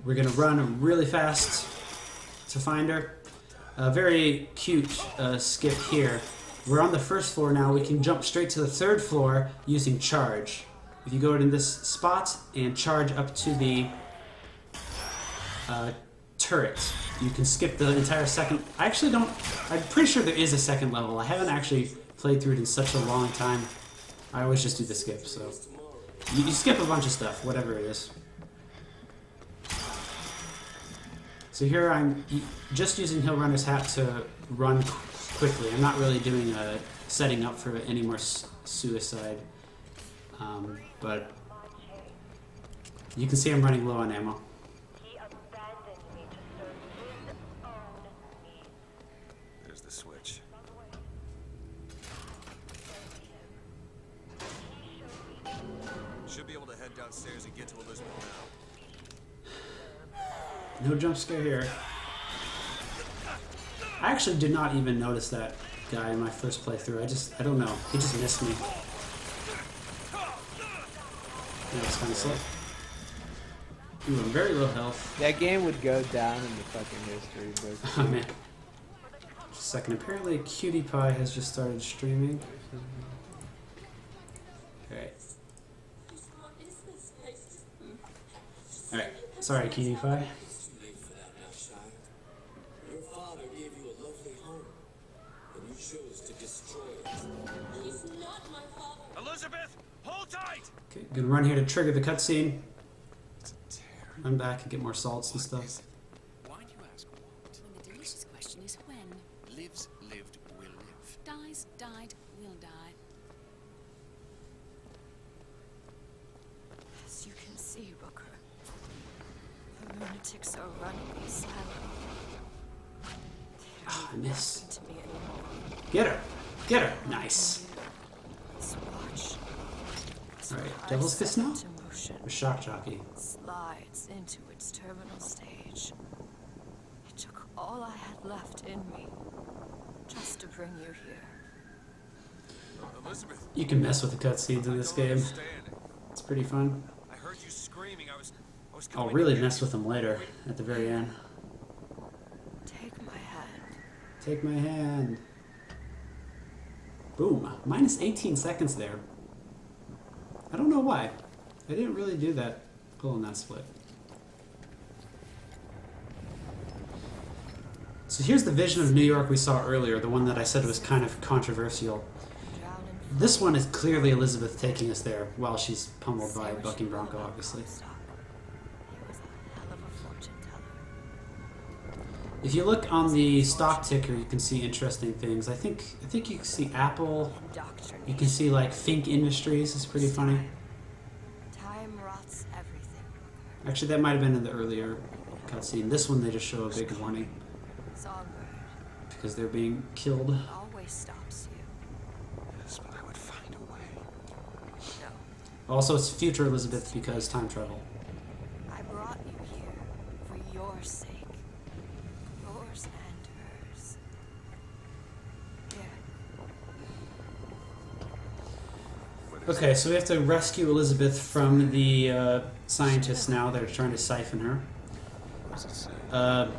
We're going to run really fast to find her. A very cute skip here. We're on the first floor now. We can jump straight to the 3rd floor using charge. If you go in this spot and charge up to the turret, you can skip the entire second. I actually don't. I'm pretty sure there is a second level. I haven't actually played through it in such a long time. I always just do the skip. So you skip a bunch of stuff, whatever it is. So here I'm just using Hill Runner's hat to run quickly. I'm not really doing a setting up for any more suicide, but you can see I'm running low on ammo. There's the switch. Should be able to head downstairs and get to Elizabeth now. No jump scare here. I actually did not even notice that guy in my first playthrough. I don't know. He just missed me. Yeah, it's kind of slow. Ooh, I'm very low health. That game would go down in the fucking history book. Oh man. Just a second. Apparently Cutie Pie has just started streaming. Alright. Alright. Sorry, Cutie Pie. Your father gave you a lovely home, and you chose to destroy it. He's not my father. Elizabeth, hold tight! Okay, gonna run here to trigger the cutscene. Run back and get more salts and stuff. Why do you ask what? When the delicious question is when. Lives, lived, will live. Dies, died, will die. As you can see, Booker, the lunatics are running asylum. Ah, I miss. To me anymore. Get her! Get her! Nice. Let's watch. Alright, Devil's Fist now? Into motion Or Shock Jockey. slides into its terminal stage. It took all I had left in me just to bring you here. Elizabeth, You can mess with the cutscenes in this I don't game. understand. It's pretty fun. I heard you screaming. I was I'll coming really to mess with them later, at the very end. Take my hand. Take my hand. Boom. Minus 18 seconds there. I don't know why. I didn't really do that, pulling that split. So here's the vision of New York we saw earlier, the one that I said was kind of controversial. Drown in This one is clearly Elizabeth taking us there while she's pummeled by Bucking Bronco, obviously. Comstock. He was a hell of a fortune teller. If you look on the stock ticker, you can see interesting things. I think you can see Apple. You can see like Fink Industries is pretty funny. Time rots everything. Actually, that might have been in the earlier cutscene. This one they just show a big warning Songbird because they're being killed. always stops you. Yes, but I would find a way. No, Also, it's future Elizabeth because time travel. I brought you here for your sake. Yours and hers. Here. Okay, so we have to rescue Elizabeth from the scientists now that are trying to siphon her. What does it say?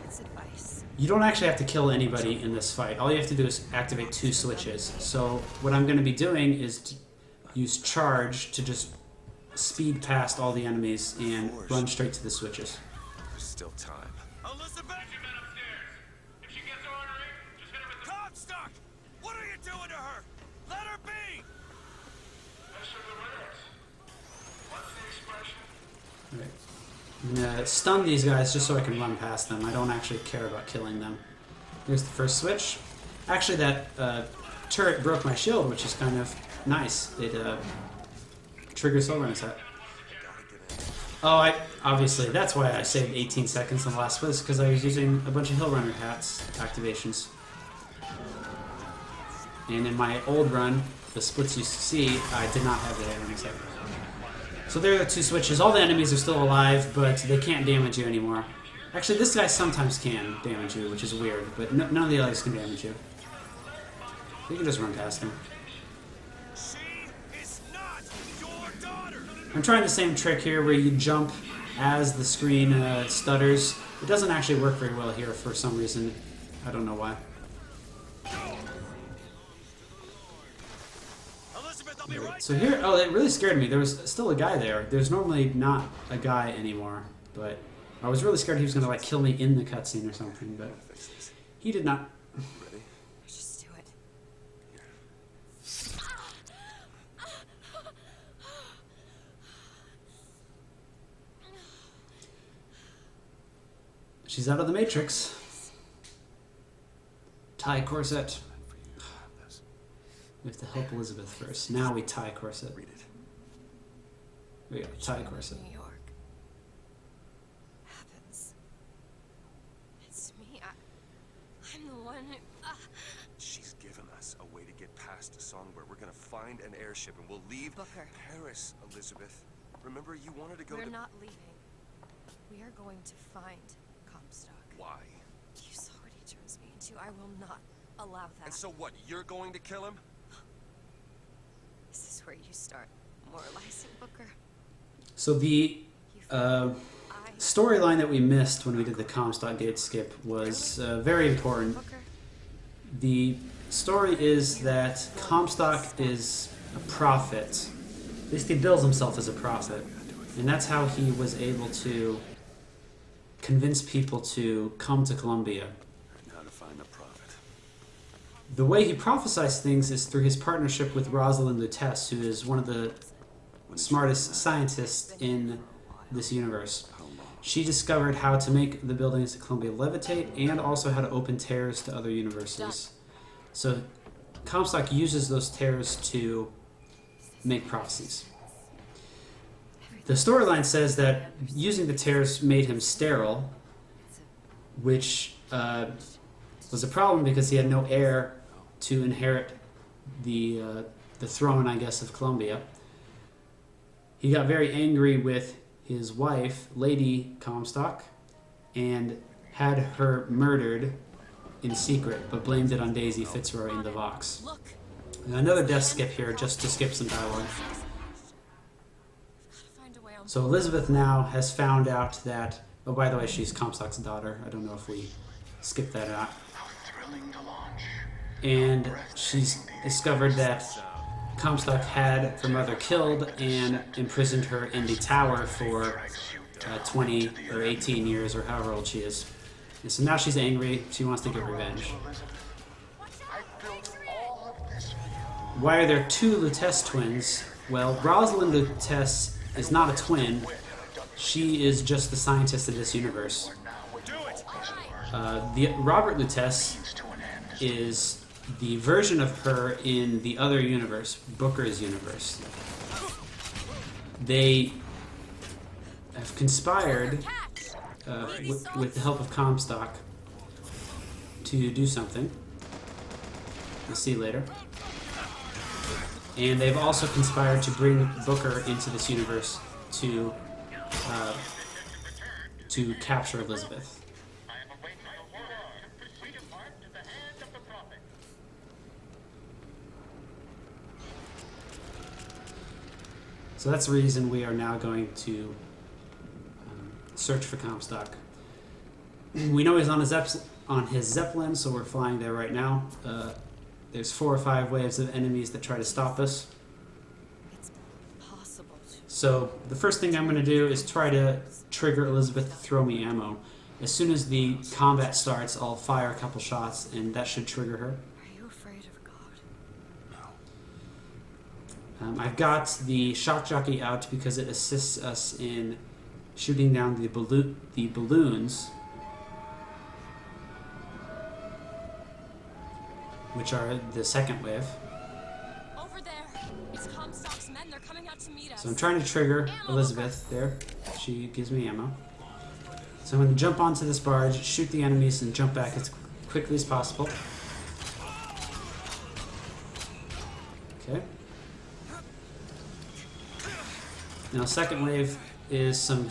It's advice. You don't actually have to kill anybody in this fight. All you have to do is activate 2 switches. So what I'm going to be doing is to use charge to just speed past all the enemies and run straight to the switches. There's still time. Elizabeth! If she gets ornery, just hit her with the Comstock! What are you doing to her? Let her be! Mr. Lewis. What's the expression? Alright. I'm gonna stun these guys just so I can run past them. I don't actually care about killing them. Here's the first switch. Actually, that turret broke my shield, which is kind of nice. It triggers over in his head. Oh, obviously, that's why I saved 18 seconds on the last split, because I was using a bunch of Hill Runner hats activations. And in my old run, the splits you see, I did not have the Hill Runner set. So there are the 2 switches. All the enemies are still alive, but they can't damage you anymore. Actually, this guy sometimes can damage you, which is weird, but none of the others can damage you. You can just run past him. She is not your daughter! I'm trying the same trick here where you jump as the screen stutters. It doesn't actually work very well here for some reason. I don't know why. Elizabeth, I'll be right So here, oh, it really scared me. There was still a guy there. There's normally not a guy anymore, but I was really scared he was gonna like kill me in the cutscene or something, but he did not. Ready? Just do it. She's out of the Matrix. Tie corset. We have to help Elizabeth first. Now we tie corset. Read it. We got tie corset. New York. Happens. It's me. I'm the one who. She's given us a way to get past Songbird. We're gonna find an airship and we'll leave Booker. Paris, Elizabeth. Remember, you wanted to go We're to... not leaving. We are going to find Comstock. Why? You saw what he turns me into. I will not allow that. And so what? You're going to kill him? This is where you start moralizing, Booker. So the storyline that we missed when we did the Comstock Gate skip was very important. Booker. The story is that Comstock is a prophet. At least he bills himself as a prophet. And that's how he was able to convince people to come to Columbia. How to find the prophet. The way he prophesies things is through his partnership with Rosalind Lutece, who is one of the smartest scientists in this universe. She discovered how to make the buildings at Columbia levitate and also how to open tears to other universes. So Comstock uses those tears to make prophecies. The storyline says that using the tears made him sterile, which was a problem because he had no heir to inherit the throne, I guess, of Columbia. He got very angry with his wife, Lady Comstock, and had her murdered in secret, but blamed it on Daisy Fitzroy in the Vox. Now, another death skip here, just to skip some dialogue. So Elizabeth now has found out that... Oh, by the way, she's Comstock's daughter. I don't know if we skipped that out. And she's discovered that Comstock had her mother killed and imprisoned her in the tower for 20 or 18 years or however old she is. And so now she's angry. She wants to get revenge. Why are there two Lutece twins? Well, Rosalind Lutece is not a twin. She is just the scientist of this universe. The Robert Lutece is the version of her in the other universe, Booker's universe. They have conspired with the help of Comstock to do something. We'll see later. And they've also conspired to bring Booker into this universe to capture Elizabeth. So that's the reason we are now going to search for Comstock. We know he's on his Zeppelin, so we're flying there right now. There's 4 or 5 waves of enemies that try to stop us. It's possible to. So the first thing I'm going to do is try to trigger Elizabeth to throw me ammo. As soon as the combat starts, I'll fire a couple shots, and that should trigger her. Are you afraid of God? I've got the shock jockey out because it assists us in shooting down the balloons, which are the second wave. Over there. It's Comstock's men. They're coming out to meet us. So I'm trying to trigger Elizabeth there. She gives me ammo. So I'm going to jump onto this barge, shoot the enemies, and jump back as quickly as possible. Okay. Now, second wave is some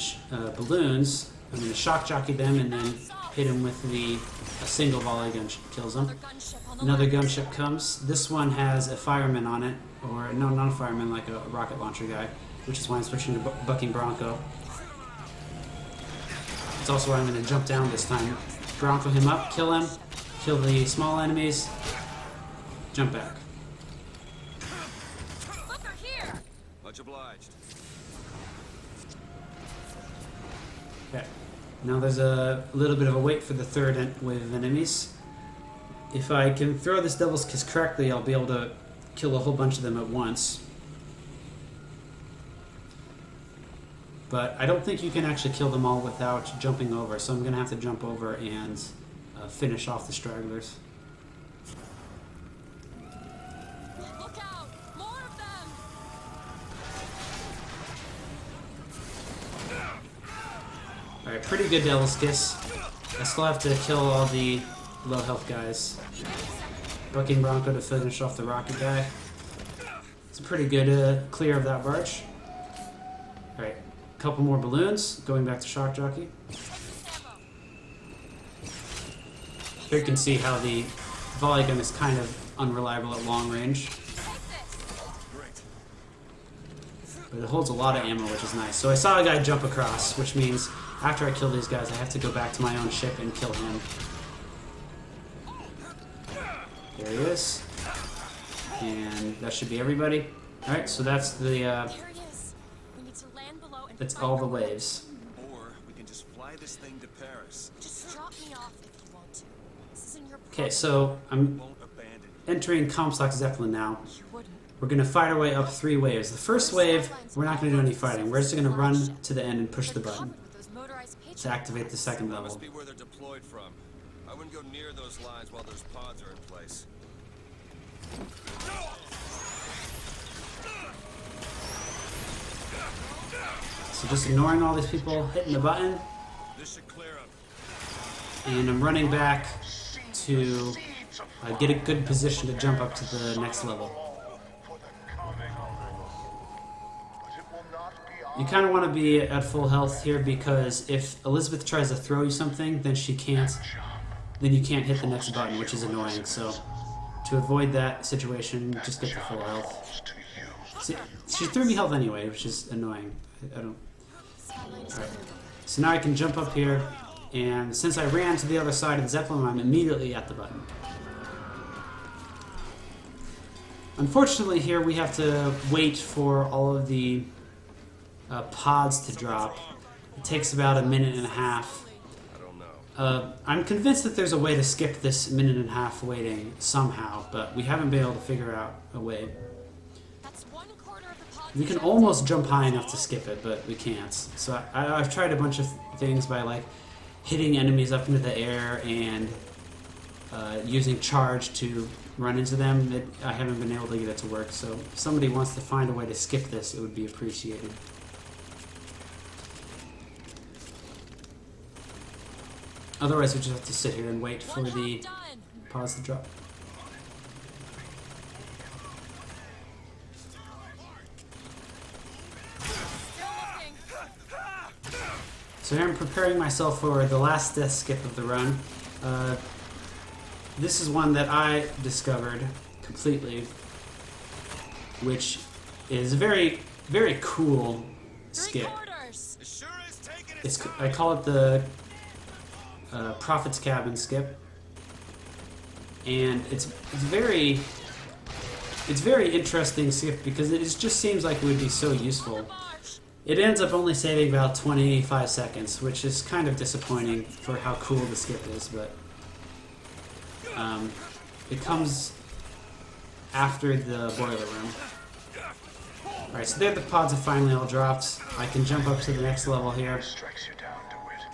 balloons. I'm going to shock jockey them and then hit him with a single volley gun kills him. Another gunship comes. This one has a fireman on it, or no, not a fireman, like a rocket launcher guy, which is why I'm switching to Bucking Bronco. It's also why I'm going to jump down this time. Bronco him up, kill the small enemies, jump back. Booker, here. Much obliged. Okay. Now there's a little bit of a wait for the third wave of enemies. If I can throw this Devil's Kiss correctly, I'll be able to kill a whole bunch of them at once. But I don't think you can actually kill them all without jumping over, so I'm going to have to jump over and finish off the stragglers. Look out! More of them! Alright, pretty good Devil's Kiss. I still have to kill all the low health guys. Bucking Bronco to finish off the rocket guy. It's a pretty good clear of that barge. Alright, a couple more balloons. Going back to Shock Jockey. Here you can see how the volley gun is kind of unreliable at long range. But it holds a lot of ammo, which is nice. So I saw a guy jump across, which means after I kill these guys, I have to go back to my own ship and kill him. There he is. And that should be everybody. Alright, so that's the that's all the waves. Or we can just fly this thing to Paris. Just drop me off if you want to. This isn't your Okay, so I'm Won't abandon you. entering Comstock Zeppelin now. You wouldn't. We're going to fight our way up 3 waves. The first wave, we're not going to do any fighting. We're just going to run to the end and push the button to activate the second That level. must be where they're deployed from. I wouldn't go near those lines while those pods are in place. So just ignoring all these people, hitting the button, This should clear up. and I'm running back to get a good position to jump up to the next level. You kind of want to be at full health here because if Elizabeth tries to throw you something, then she can't. Then you can't hit the next button, which is annoying. So to avoid that situation, just get to full health. See, she threw me health anyway, which is annoying. I don't. Alright. So now I can jump up here, and since I ran to the other side of the Zeppelin, I'm immediately at the button. Unfortunately, here we have to wait for all of the pods to drop. It takes about a minute and a half. I don't know. I'm convinced that there's a way to skip this minute and a half waiting somehow, but we haven't been able to figure out a way. We can almost jump high enough to skip it, but we can't. So I've tried a bunch of things by like hitting enemies up into the air and using charge to run into them. I haven't been able to get it to work, so if somebody wants to find a way to skip this, it would be appreciated. Otherwise, we just have to sit here and wait for the pods to drop. So here I'm preparing myself for the last death skip of the run. This is one that I discovered completely, which is a very, very cool skip. I call it the Prophet's Cabin skip, and it's very interesting skip because it just seems like it would be so useful. It ends up only saving about 25 seconds, which is kind of disappointing for how cool the skip is, but it comes after the boiler room. Alright, so there the pods have finally all dropped. I can jump up to the next level here. Strikes you down, DeWitt.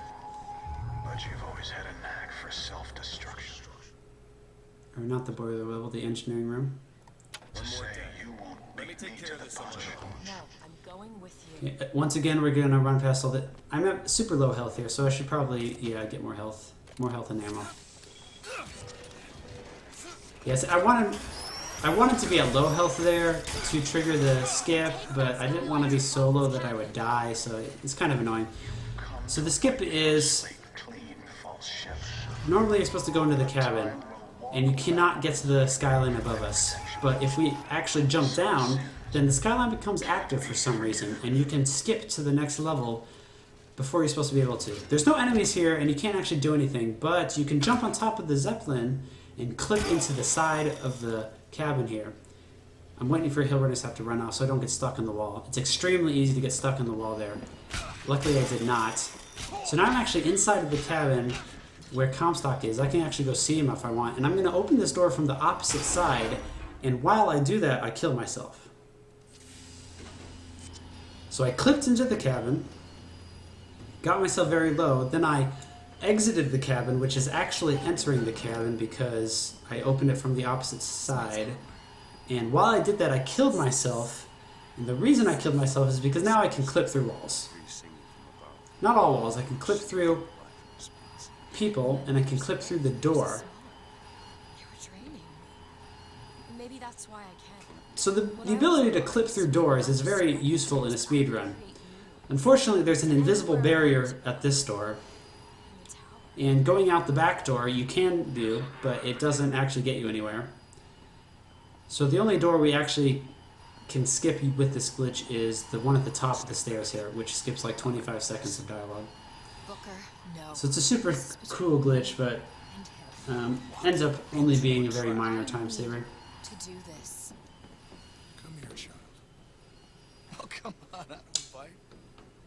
But you've always had a knack for self-destruction. Or not the boiler level, the engineering room. To say you won't Let me take care of this alone. No, I'm going with you. Yeah, once again, we're gonna run past all the. I'm at super low health here, so I should probably get more health and ammo. Yes, I wanted to be at low health there to trigger the skip, but I didn't want to be so low that I would die, so it's kind of annoying. So the skip is normally you're supposed to go into the cabin, and you cannot get to the skyline above us. But if we actually jump down, then the skyline becomes active for some reason, and you can skip to the next level before you're supposed to be able to. There's no enemies here, and you can't actually do anything, but you can jump on top of the Zeppelin and clip into the side of the cabin here. I'm waiting for Hilbert to have to run off so I don't get stuck in the wall. It's extremely easy to get stuck in the wall there. Luckily I did not. So now I'm actually inside of the cabin where Comstock is. I can actually go see him if I want. And I'm going to open this door from the opposite side. And while I do that, I kill myself. So I clipped into the cabin, got myself very low, then I exited the cabin, which is actually entering the cabin because I opened it from the opposite side. And while I did that, I killed myself. And the reason I killed myself is because now I can clip through walls. Not all walls, I can clip through people, and I can clip through the door. You were training. Maybe that's why I can. So the ability to clip through doors is very useful in a speedrun. Unfortunately, there's an invisible barrier at this door. And going out the back door you can do, but it doesn't actually get you anywhere. So the only door we actually can skip with this glitch is the one at the top of the stairs here, which skips like 25 seconds of dialogue. Booker, no. So it's a super cool glitch, but ends up only being a very minor time saver. To do this. Come here, child. Oh, come on, I don't bite.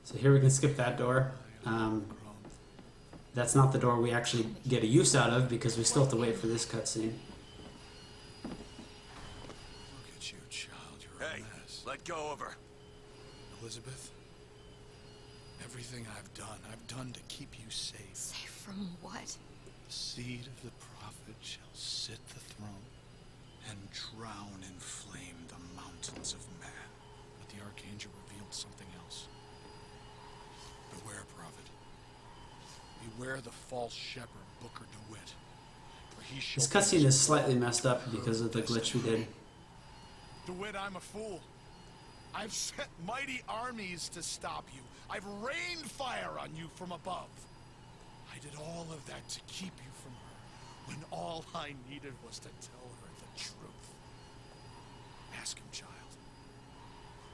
So here we can skip that door. That's not the door we actually get a use out of because we still have to wait for this cutscene. Look at you, child. You're Hey, a mess. let go of her. Elizabeth, everything I've done to keep you safe. Safe from what? The seed of the prophet shall sit the throne and drown in flame the mountains of man. But the archangel revealed something else. Beware, prophet. Beware the false shepherd, Booker DeWitt. For he shall This cutscene is slightly messed up because of the glitch we did. DeWitt, I'm a fool. I've sent mighty armies to stop you. I've rained fire on you from above. I did all of that to keep you from her, when all I needed was to tell her the truth. Ask him, child.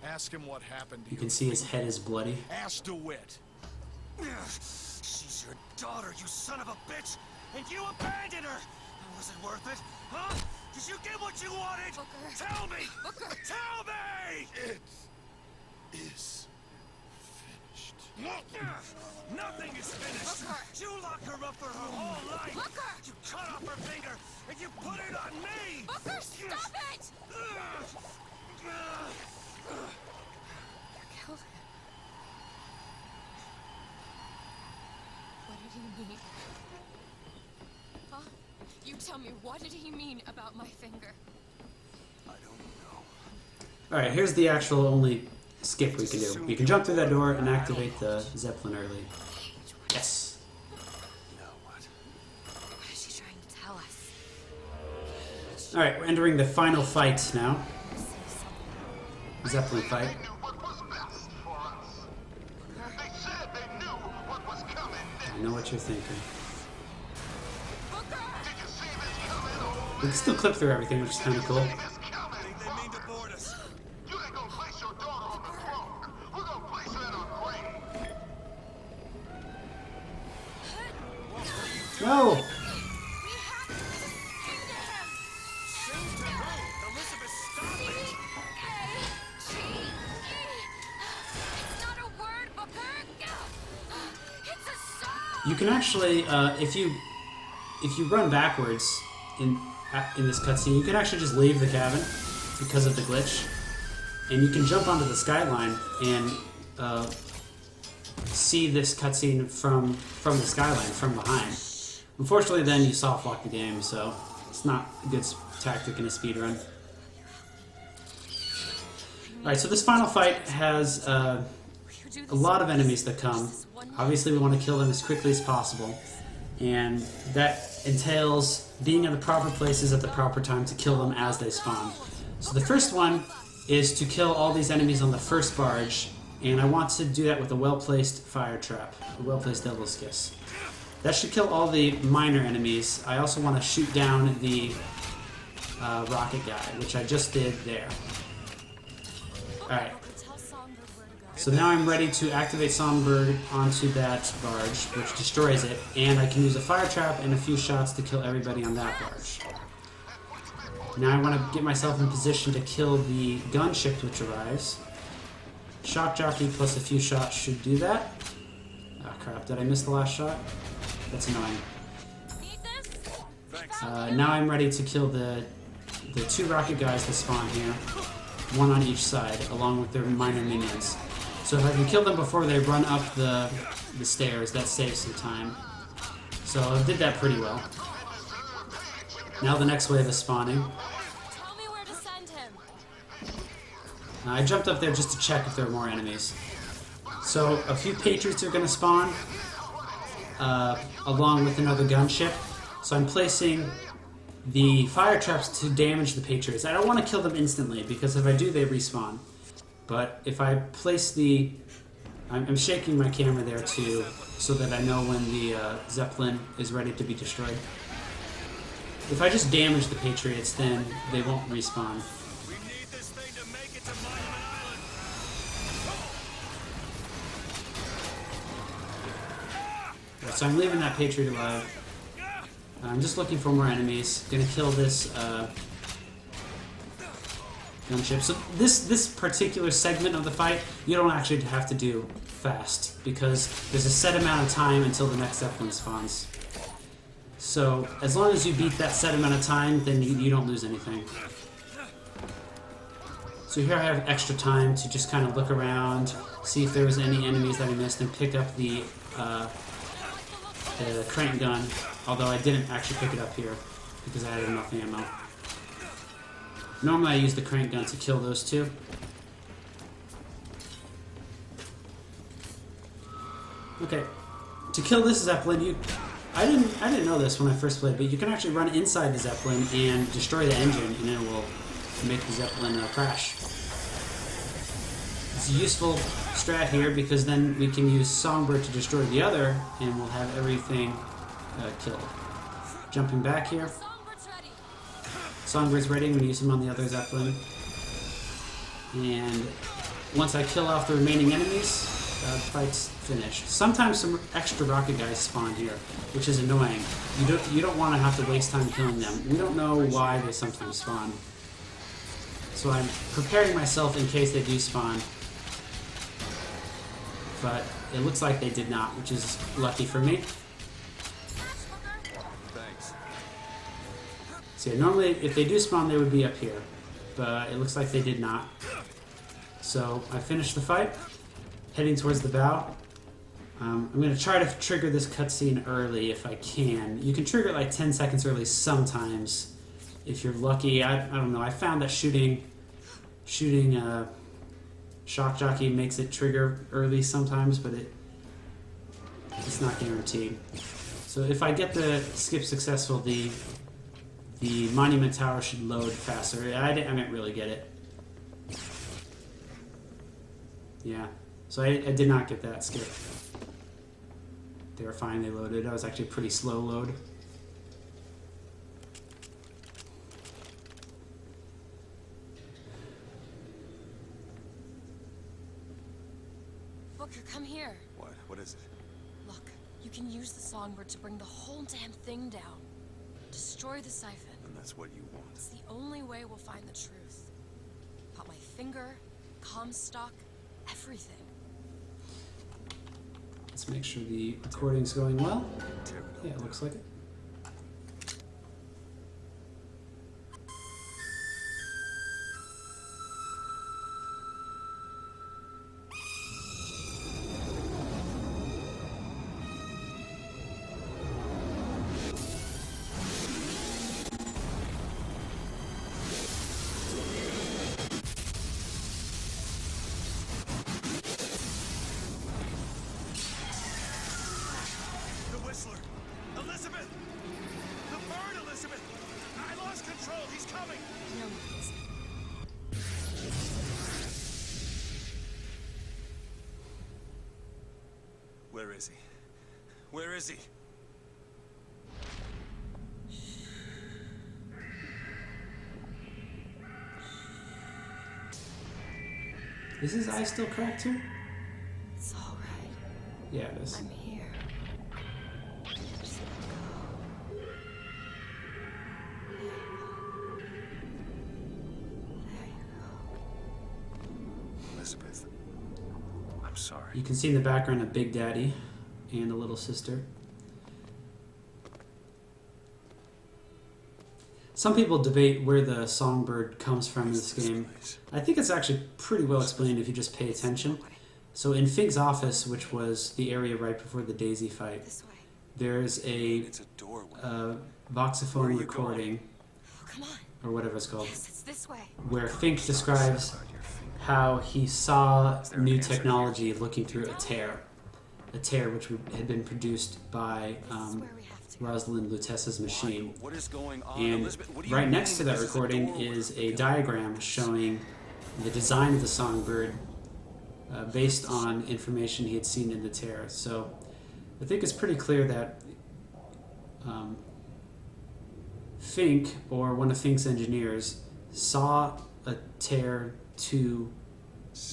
Ask him what happened to you. You can see his head is bloody. Ask DeWitt. She's your daughter, you son of a bitch! And you abandoned her! Was it worth it? Huh? Did you get what you wanted? Booker. Tell me! Booker. Tell me! It is finished. Nothing is finished! Booker. You locked her up for her whole life! Booker. You cut off her finger, and you put it on me! Booker, stop it! Kill him. What did he mean? Huh? You tell me, what did he mean about my finger? I don't know. Alright, here's the actual only skip we can do. We can jump through that door and activate the Zeppelin early. Yes! Now what? What is she trying to tell us? Alright, we're entering the final fight now. Zeppelin fight. They knew what was best for us. They said they knew what was coming next. I know what you're thinking. Did you see this coming? We can still clip through everything, which is kind of cool. This coming. They mean to board us. You ain't gonna place your daughter on the throne. We're gonna place her in her grave. No! Elizabeth, stop it! It's not a word, Booker. It's a song. You can actually, if you run backwards in this cutscene, you can actually just leave the cabin because of the glitch, and you can jump onto the skyline and see this cutscene from the skyline from behind. Unfortunately, then you soft lock the game, so it's not a good tactic in a speedrun. Alright, so this final fight has a lot of enemies that come. Obviously, we want to kill them as quickly as possible, and that entails being in the proper places at the proper time to kill them as they spawn. So the first one is to kill all these enemies on the first barge, and I want to do that with a well-placed fire trap, a well-placed Devil's Kiss. That should kill all the minor enemies. I also want to shoot down the rocket guy, which I just did there. Alright. So now I'm ready to activate Songbird onto that barge, which destroys it, and I can use a fire trap and a few shots to kill everybody on that barge. Now I want to get myself in position to kill the gunship which arrives. Shock Jockey plus a few shots should do that. crap, did I miss the last shot? That's annoying. Need this? Thanks. Now I'm ready to kill the 2 rocket guys that spawn here. 1 on each side, along with their minor minions. So if I can kill them before they run up the stairs, that saves some time. So I did that pretty well. Now the next wave is spawning. Tell me where to send him. I jumped up there just to check if there are more enemies. So a few Patriots are going to spawn, along with another gunship. So I'm placing the fire traps to damage the Patriots. I don't want to kill them instantly, because if I do, they respawn. But if I place the... I'm shaking my camera there too, so that I know when the Zeppelin is ready to be destroyed. If I just damage the Patriots, then they won't respawn. We need this thing to make it to Monument Island. Right, so I'm leaving that Patriot alive. I'm just looking for more enemies. Gonna kill this gunship. So this particular segment of the fight, you don't actually have to do fast, because there's a set amount of time until the next Zeppelin spawns. So as long as you beat that set amount of time, then you don't lose anything. So here I have extra time to just kind of look around, see if there was any enemies that I missed, and pick up the crank gun, although I didn't actually pick it up here because I had enough ammo. Normally I use the crank gun to kill those 2. Okay, to kill this Zeppelin, I didn't know this when I first played, but you can actually run inside the Zeppelin and destroy the engine, and it will make the Zeppelin crash. It's a useful strat here, because then we can use Songbird to destroy the other, and we'll have everything killed. Jumping back here. Songbird's ready. Songbird's ready. I'm going to use him on the other Zeppelin. And once I kill off the remaining enemies, the fight's finished. Sometimes some extra rocket guys spawn here, which is annoying. You don't want to have to waste time killing them. We don't know why they sometimes spawn. So I'm preparing myself in case they do spawn. But it looks like they did not, which is lucky for me. Thanks. So yeah, normally if they do spawn, they would be up here. But it looks like they did not. So I finished the fight, heading towards the bow. I'm going to try to trigger this cutscene early if I can. You can trigger it like 10 seconds early sometimes if you're lucky. I don't know. I found that shooting Shock Jockey makes it trigger early sometimes, but it's not guaranteed. So if I get the skip successful, the Monument Tower should load faster. I didn't really get it. Yeah, so I did not get that skip. They were fine, they loaded. That was actually a pretty slow load. Booker, come here. What? What is it? Look, you can use the Songbird to bring the whole damn thing down. Destroy the siphon. And that's what you want. It's the only way we'll find the truth. Got my finger, Comstock, everything. Let's make sure the recording's going well. Tear it Yeah, it apart. looks like it. The Whistler! Elizabeth! The bird, Elizabeth! I lost control! He's coming! No, he isn't. Where is he? Where is he? Is his eye still cracked too? It's all right. Yeah, it is. I'm here. Just let go. There you go. There you go. Elizabeth. I'm sorry. You can see in the background of Big Daddy and a little sister. Some people debate where the songbird comes from in this game. I think it's actually pretty well explained if you just pay attention. So in Fink's office, which was the area right before the Daisy fight, there's a voxophone recording, or whatever it's called, where Fink describes how he saw new technology looking through a tear which had been produced by Rosalind Lutece's machine. And right next to that recording is a diagram showing the design of the songbird based on information he had seen in the tear. So I think it's pretty clear that Fink, or one of Fink's engineers, saw a tear to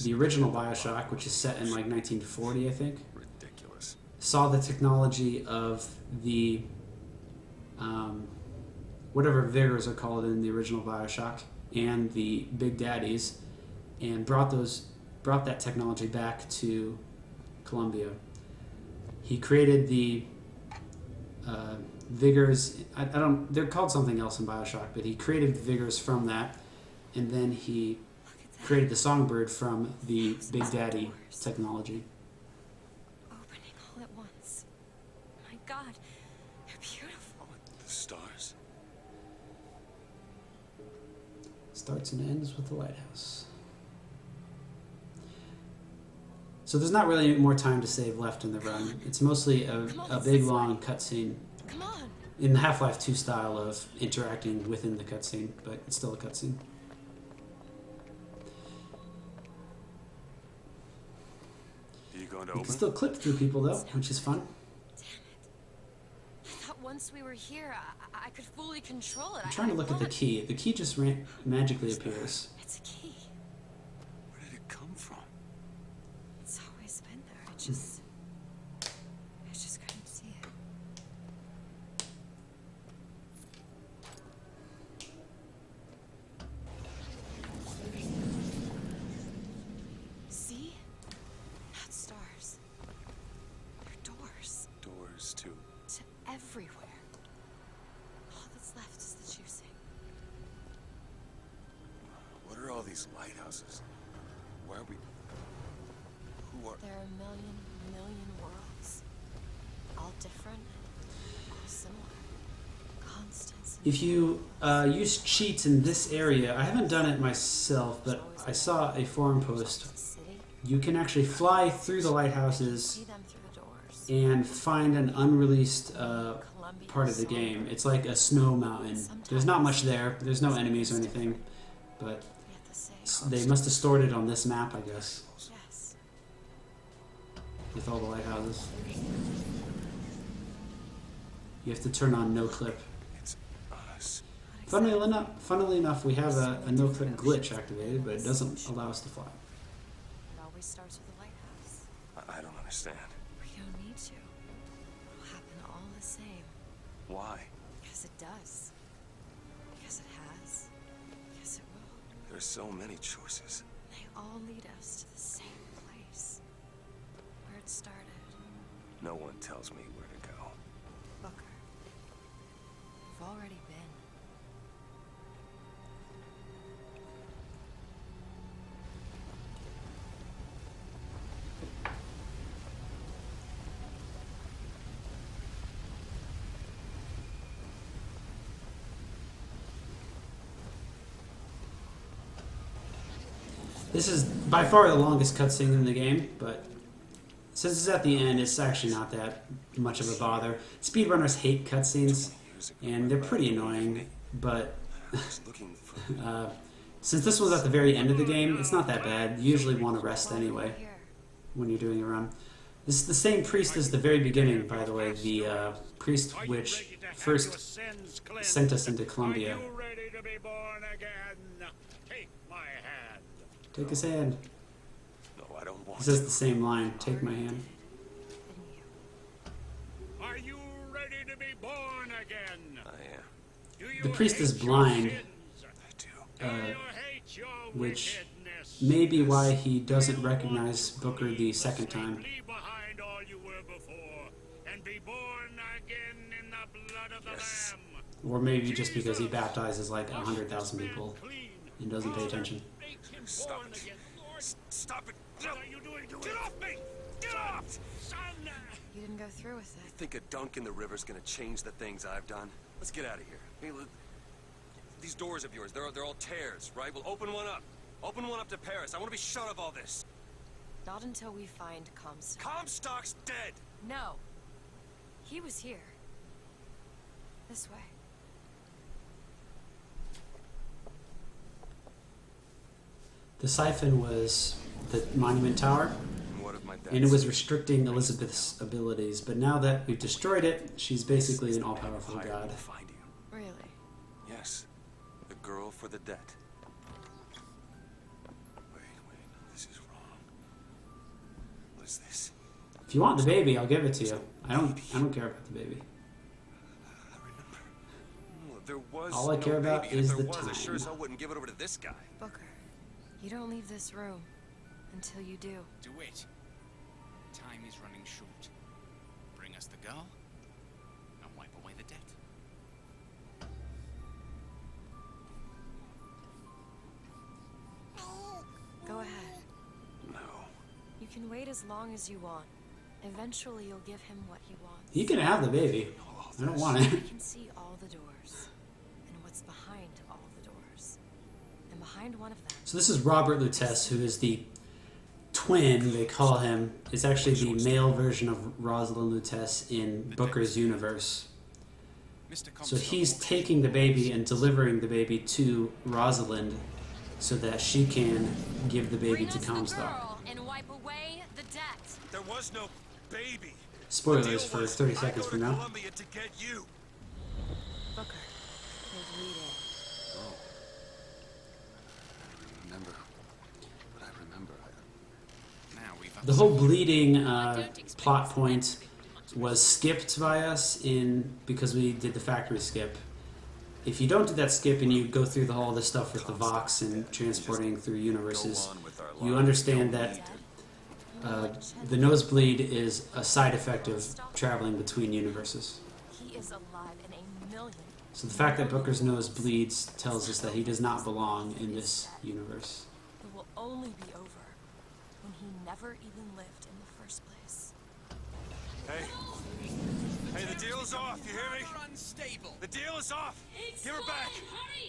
the original Bioshock, which is set in like 1940, I think. Ridiculous. Saw the technology of the whatever vigors are called in the original Bioshock and the Big Daddies, and brought that technology back to Columbia. He created the vigors. They're called something else in Bioshock, but he created vigors from that, and then he created the songbird from the Big Daddy technology. Opening all at once. My God, they're beautiful. The stars. Starts and ends with the lighthouse. So there's not really more time to save left in the run. It's mostly a big long cutscene in the Half-Life 2 style of interacting within the cutscene, but it's still a cutscene. You can still clip through people though, which is fun. Damn it. I thought once we were here, I could fully control it. I'm trying to look at the key. The key just magically appears. It's a key. Where did it come from? It's always been there. I just couldn't see it. See? Not stars. They're doors. Doors to Everywhere. All that's left is the choosing. what are all these lighthouses? Why are we? Who are? There are a million worlds. All different, all similar. Constants. If you use cheats in this area, I haven't done it myself, but I saw a forum post. You can actually fly through the lighthouses See them through the doors. and find an unreleased part of the game. It's like a snow mountain. There's not much there. There's no enemies or anything, but Yet the same. they must have stored it on this map, I guess, Yes. with all the lighthouses. You have to turn on no clip. It's us. Funnily enough, we have a no clip glitch activated, but it doesn't allow us to fly. It always starts with a lighthouse. I don't understand. We don't need to. It'll happen all the same. Why? Because it does. Because it has. Because it will. There's so many choices. They all lead us to the same place. Where it started. No one tells me where to go. Booker. We've already been. This is by far the longest cutscene in the game, but since it's at the end, it's actually not that much of a bother. Speedrunners hate cutscenes, and they're pretty annoying, but since this was at the very end of the game, it's not that bad. You usually want to rest anyway when you're doing a run. This is the same priest as the very beginning, by the way, the priest which first sent us into Columbia. Are you ready to be born again? Take my hand. Take his hand. No, I don't want He says the same line, take my hand. Are you ready to be born again? I am. Do you The priest hate is your blind, sins? I do. Do you hate your which wickedness? may be why he doesn't recognize Booker the second time. Leave behind all you were before. Yes. Or maybe just because he baptizes like 100,000 people and doesn't pay attention. Stop it. Stop it. No. Get off me! Get off! You didn't go through with You it. think a dunk in the river's gonna change the things I've done? Let's get out of here. Hey, these doors of yours, they're all tears, right? We'll open one up. Open one up to Paris. I want to be shut of all this. Not until we find Comstock. Comstock's dead! No. He was here. This way. The siphon was the Monument Tower, And what of my dad? and it was restricting Elizabeth's abilities. But now that we've destroyed it, she's basically an all-powerful god. Find you. Really? Yes. The girl for the debt. Wait, this is wrong. What is this? If you want the baby, I'll give it to you. I don't care about the baby. I remember. No, there was All I care no about baby, and is if there the was, I sure as time. hell wouldn't give it over to this guy. Booker, you don't leave this room until you do. Do it. Time is running short. Bring us the girl, and wipe away the debt. Go ahead. No. You can wait as long as you want. Eventually, you'll give him what he wants. You can have the baby. I don't want it. You can see all the doors, and what's behind all the doors. And behind one of them, So this is Robert Lutece, who is the twin, they call him. It's actually the male version of Rosalind Lutece in Booker's universe. Mr. So Comstock he's walks taking the baby and delivering the baby to Rosalind so that she can give the baby Bring to us Comstock. the girl and wipe away the debt. There was no baby. Spoilers The deal for was 30 I seconds go from to now. Columbia to get you. Booker, you're bleeding. Oh. I remember. But I remember. now we've The whole upset you. bleeding plot point was skipped by us because we did the factory skip. If you don't do that skip and you go through all this stuff with the Vox and transporting through universes, Go on with our you lives. understand that the nosebleed is a side effect of traveling between universes. He is alive in a million. So the fact that Booker's nose bleeds tells us that he does not belong in this universe. It will only be over when he never even lived in the first place. Hey. Hey, the deal's off. You hear me? You're unstable. The deal is off. Give her back.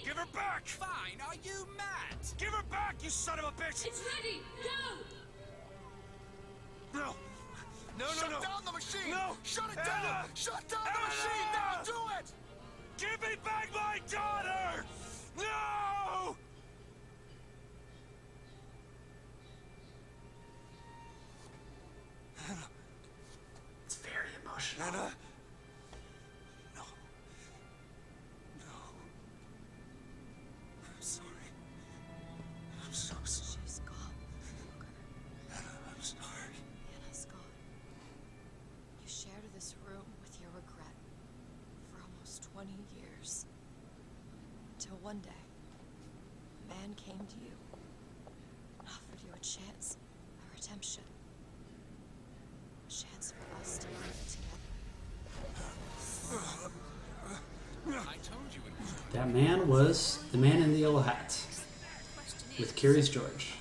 Give her back. Fine, are you mad? Give her back, you son of a bitch. It's ready! Go! No. No, no, Shut no. down the machine! No. Shut it Anna! down! Shut down the Anna! machine! Now do it! Give me back my daughter. No. It's very emotional. Anna. No. No. I'm sorry. I'm so sorry. She's gone. Anna, I'm sorry. Anna's gone. You shared this room with your regret for almost 20 years. Till one day, a man came to you and offered you a chance, a redemption. A chance for us to live together. I told you it was. That man was the man in the yellow hat with Curious George.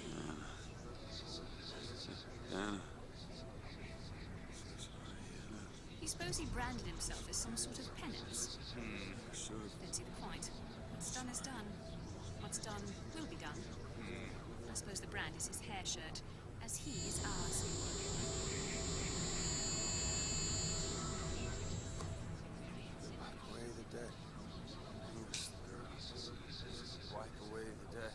Anna. You suppose he branded himself as some sort of penance? Sure. Don't see the point. What's done is done. What's done will be done. I suppose the brand is his hair shirt, as he is ours. Wipe away the debt. Yes, girls. Wipe away the debt.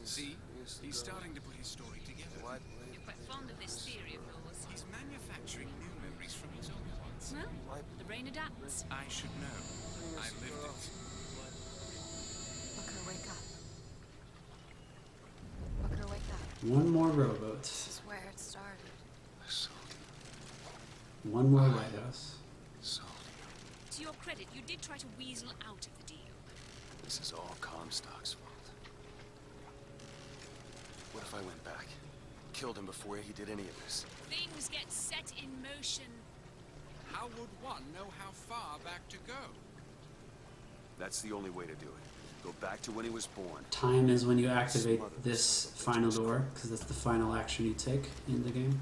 See, he's starting to put his story together. Wipe away You're quite fond of this theory of yours. He's manufacturing new memories from his old ones. Well, the brain adapts. I should know. I lived it. Booker, wake up. Booker, wake up. One more rowboat. This is where it started. One more lighthouse. To your credit, you did try to weasel out of the deal. This is all Comstock's fault. What if I went back? Killed him before he did any of this? Things get set in motion. How would one know how far back back to go? That's the only way to do it. Go back to when he was born. Time is when you activate this final door, because that's the final action you take in the game.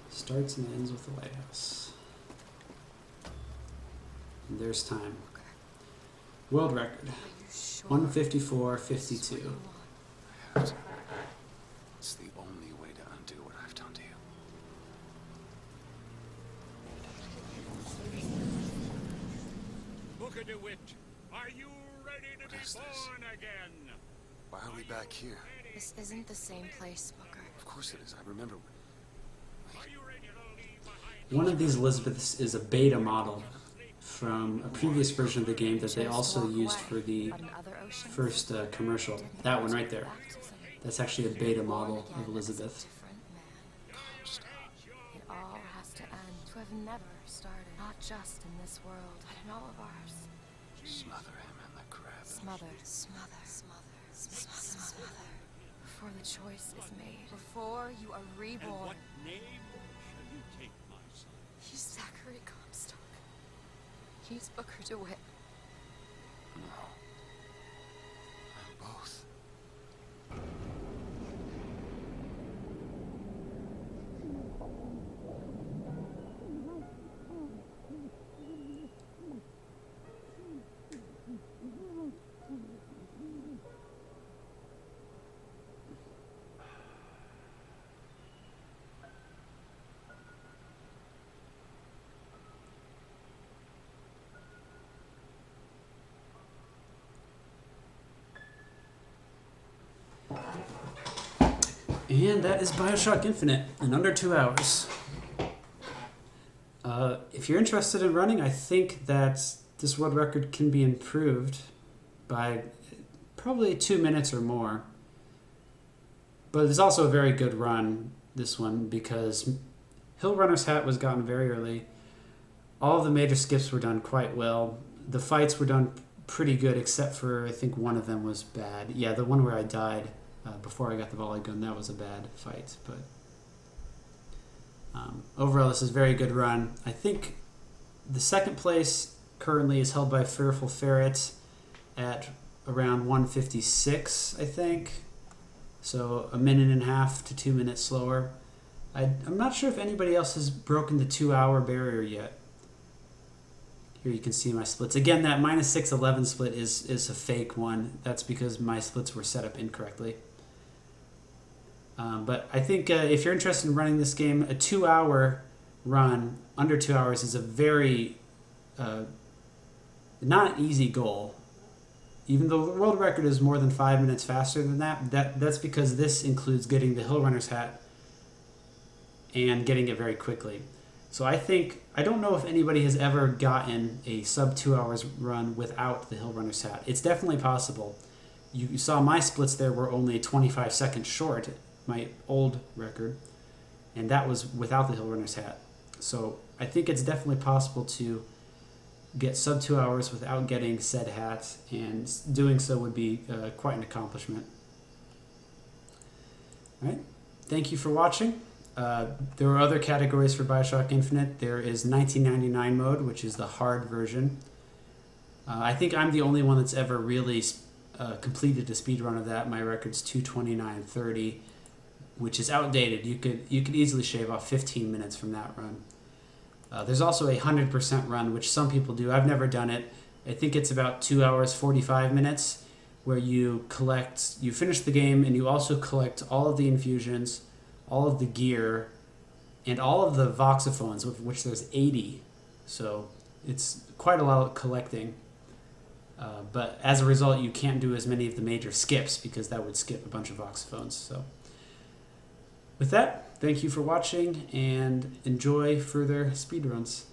Starts and ends with the lighthouse. And there's time. World record. 154.52. It's the only way to undo what I've done to you. Booker DeWitt, are you ready to be born again? Why are we back here? This isn't the same place, Booker. Of course it is. I remember. One of these Elizabeths is a beta model from a previous version of the game that they also used for the first commercial. That one right there. That's actually a beta model of Elizabeth. It all has to end. To have never started. Not just in this world, but in all of ours. Smother him in the crab. Smother, smother, smother, smother, smother. Before the choice is made. Before you are reborn. And what name shall you take, my son? He's Zachary Comstock. He's Booker DeWitt. No. I'm both. And that is Bioshock Infinite in under 2 hours. If you're interested in running, I think that this world record can be improved by probably 2 minutes or more. But it's also a very good run, this one, because Hill Runner's Hat was gotten very early. All of the major skips were done quite well. The fights were done pretty good, except for I think one of them was bad. Yeah, the one where I died before I got the volley gun, that was a bad fight. But overall, this is a very good run. I think the second place currently is held by Fearful Ferret at around 156, I think. So a minute and a half to 2 minutes slower. I'm not sure if anybody else has broken the 2 hour barrier yet. Here you can see my splits. Again, that minus 611 split is a fake one. That's because my splits were set up incorrectly. But I think if you're interested in running this game, a 2 hour run, under 2 hours, is a very not easy goal. Even though the world record is more than 5 minutes faster than that's because this includes getting the Hill Runner's Hat and getting it very quickly. So I don't know if anybody has ever gotten a sub 2 hours run without the Hill Runner's Hat. It's definitely possible. You saw my splits there were only 25 seconds short, my old record, and that was without the Hill Runner's Hat. So I think it's definitely possible to get sub 2 hours without getting said hat, and doing so would be quite an accomplishment. All right, thank you for watching. There are other categories for Bioshock Infinite. There is 1999 mode, which is the hard version. I think I'm the only one that's ever really completed a speedrun of that. My record's 2:29:30, which is outdated. You could easily shave off 15 minutes from that run. There's also a 100% run, which some people do. I've never done it. I think it's about 2 hours 45 minutes, where you finish the game and you also collect all of the infusions, all of the gear, and all of the voxophones, of which there's 80. So it's quite a lot of collecting. But as a result, you can't do as many of the major skips because that would skip a bunch of voxophones. So with that, thank you for watching and enjoy further speedruns.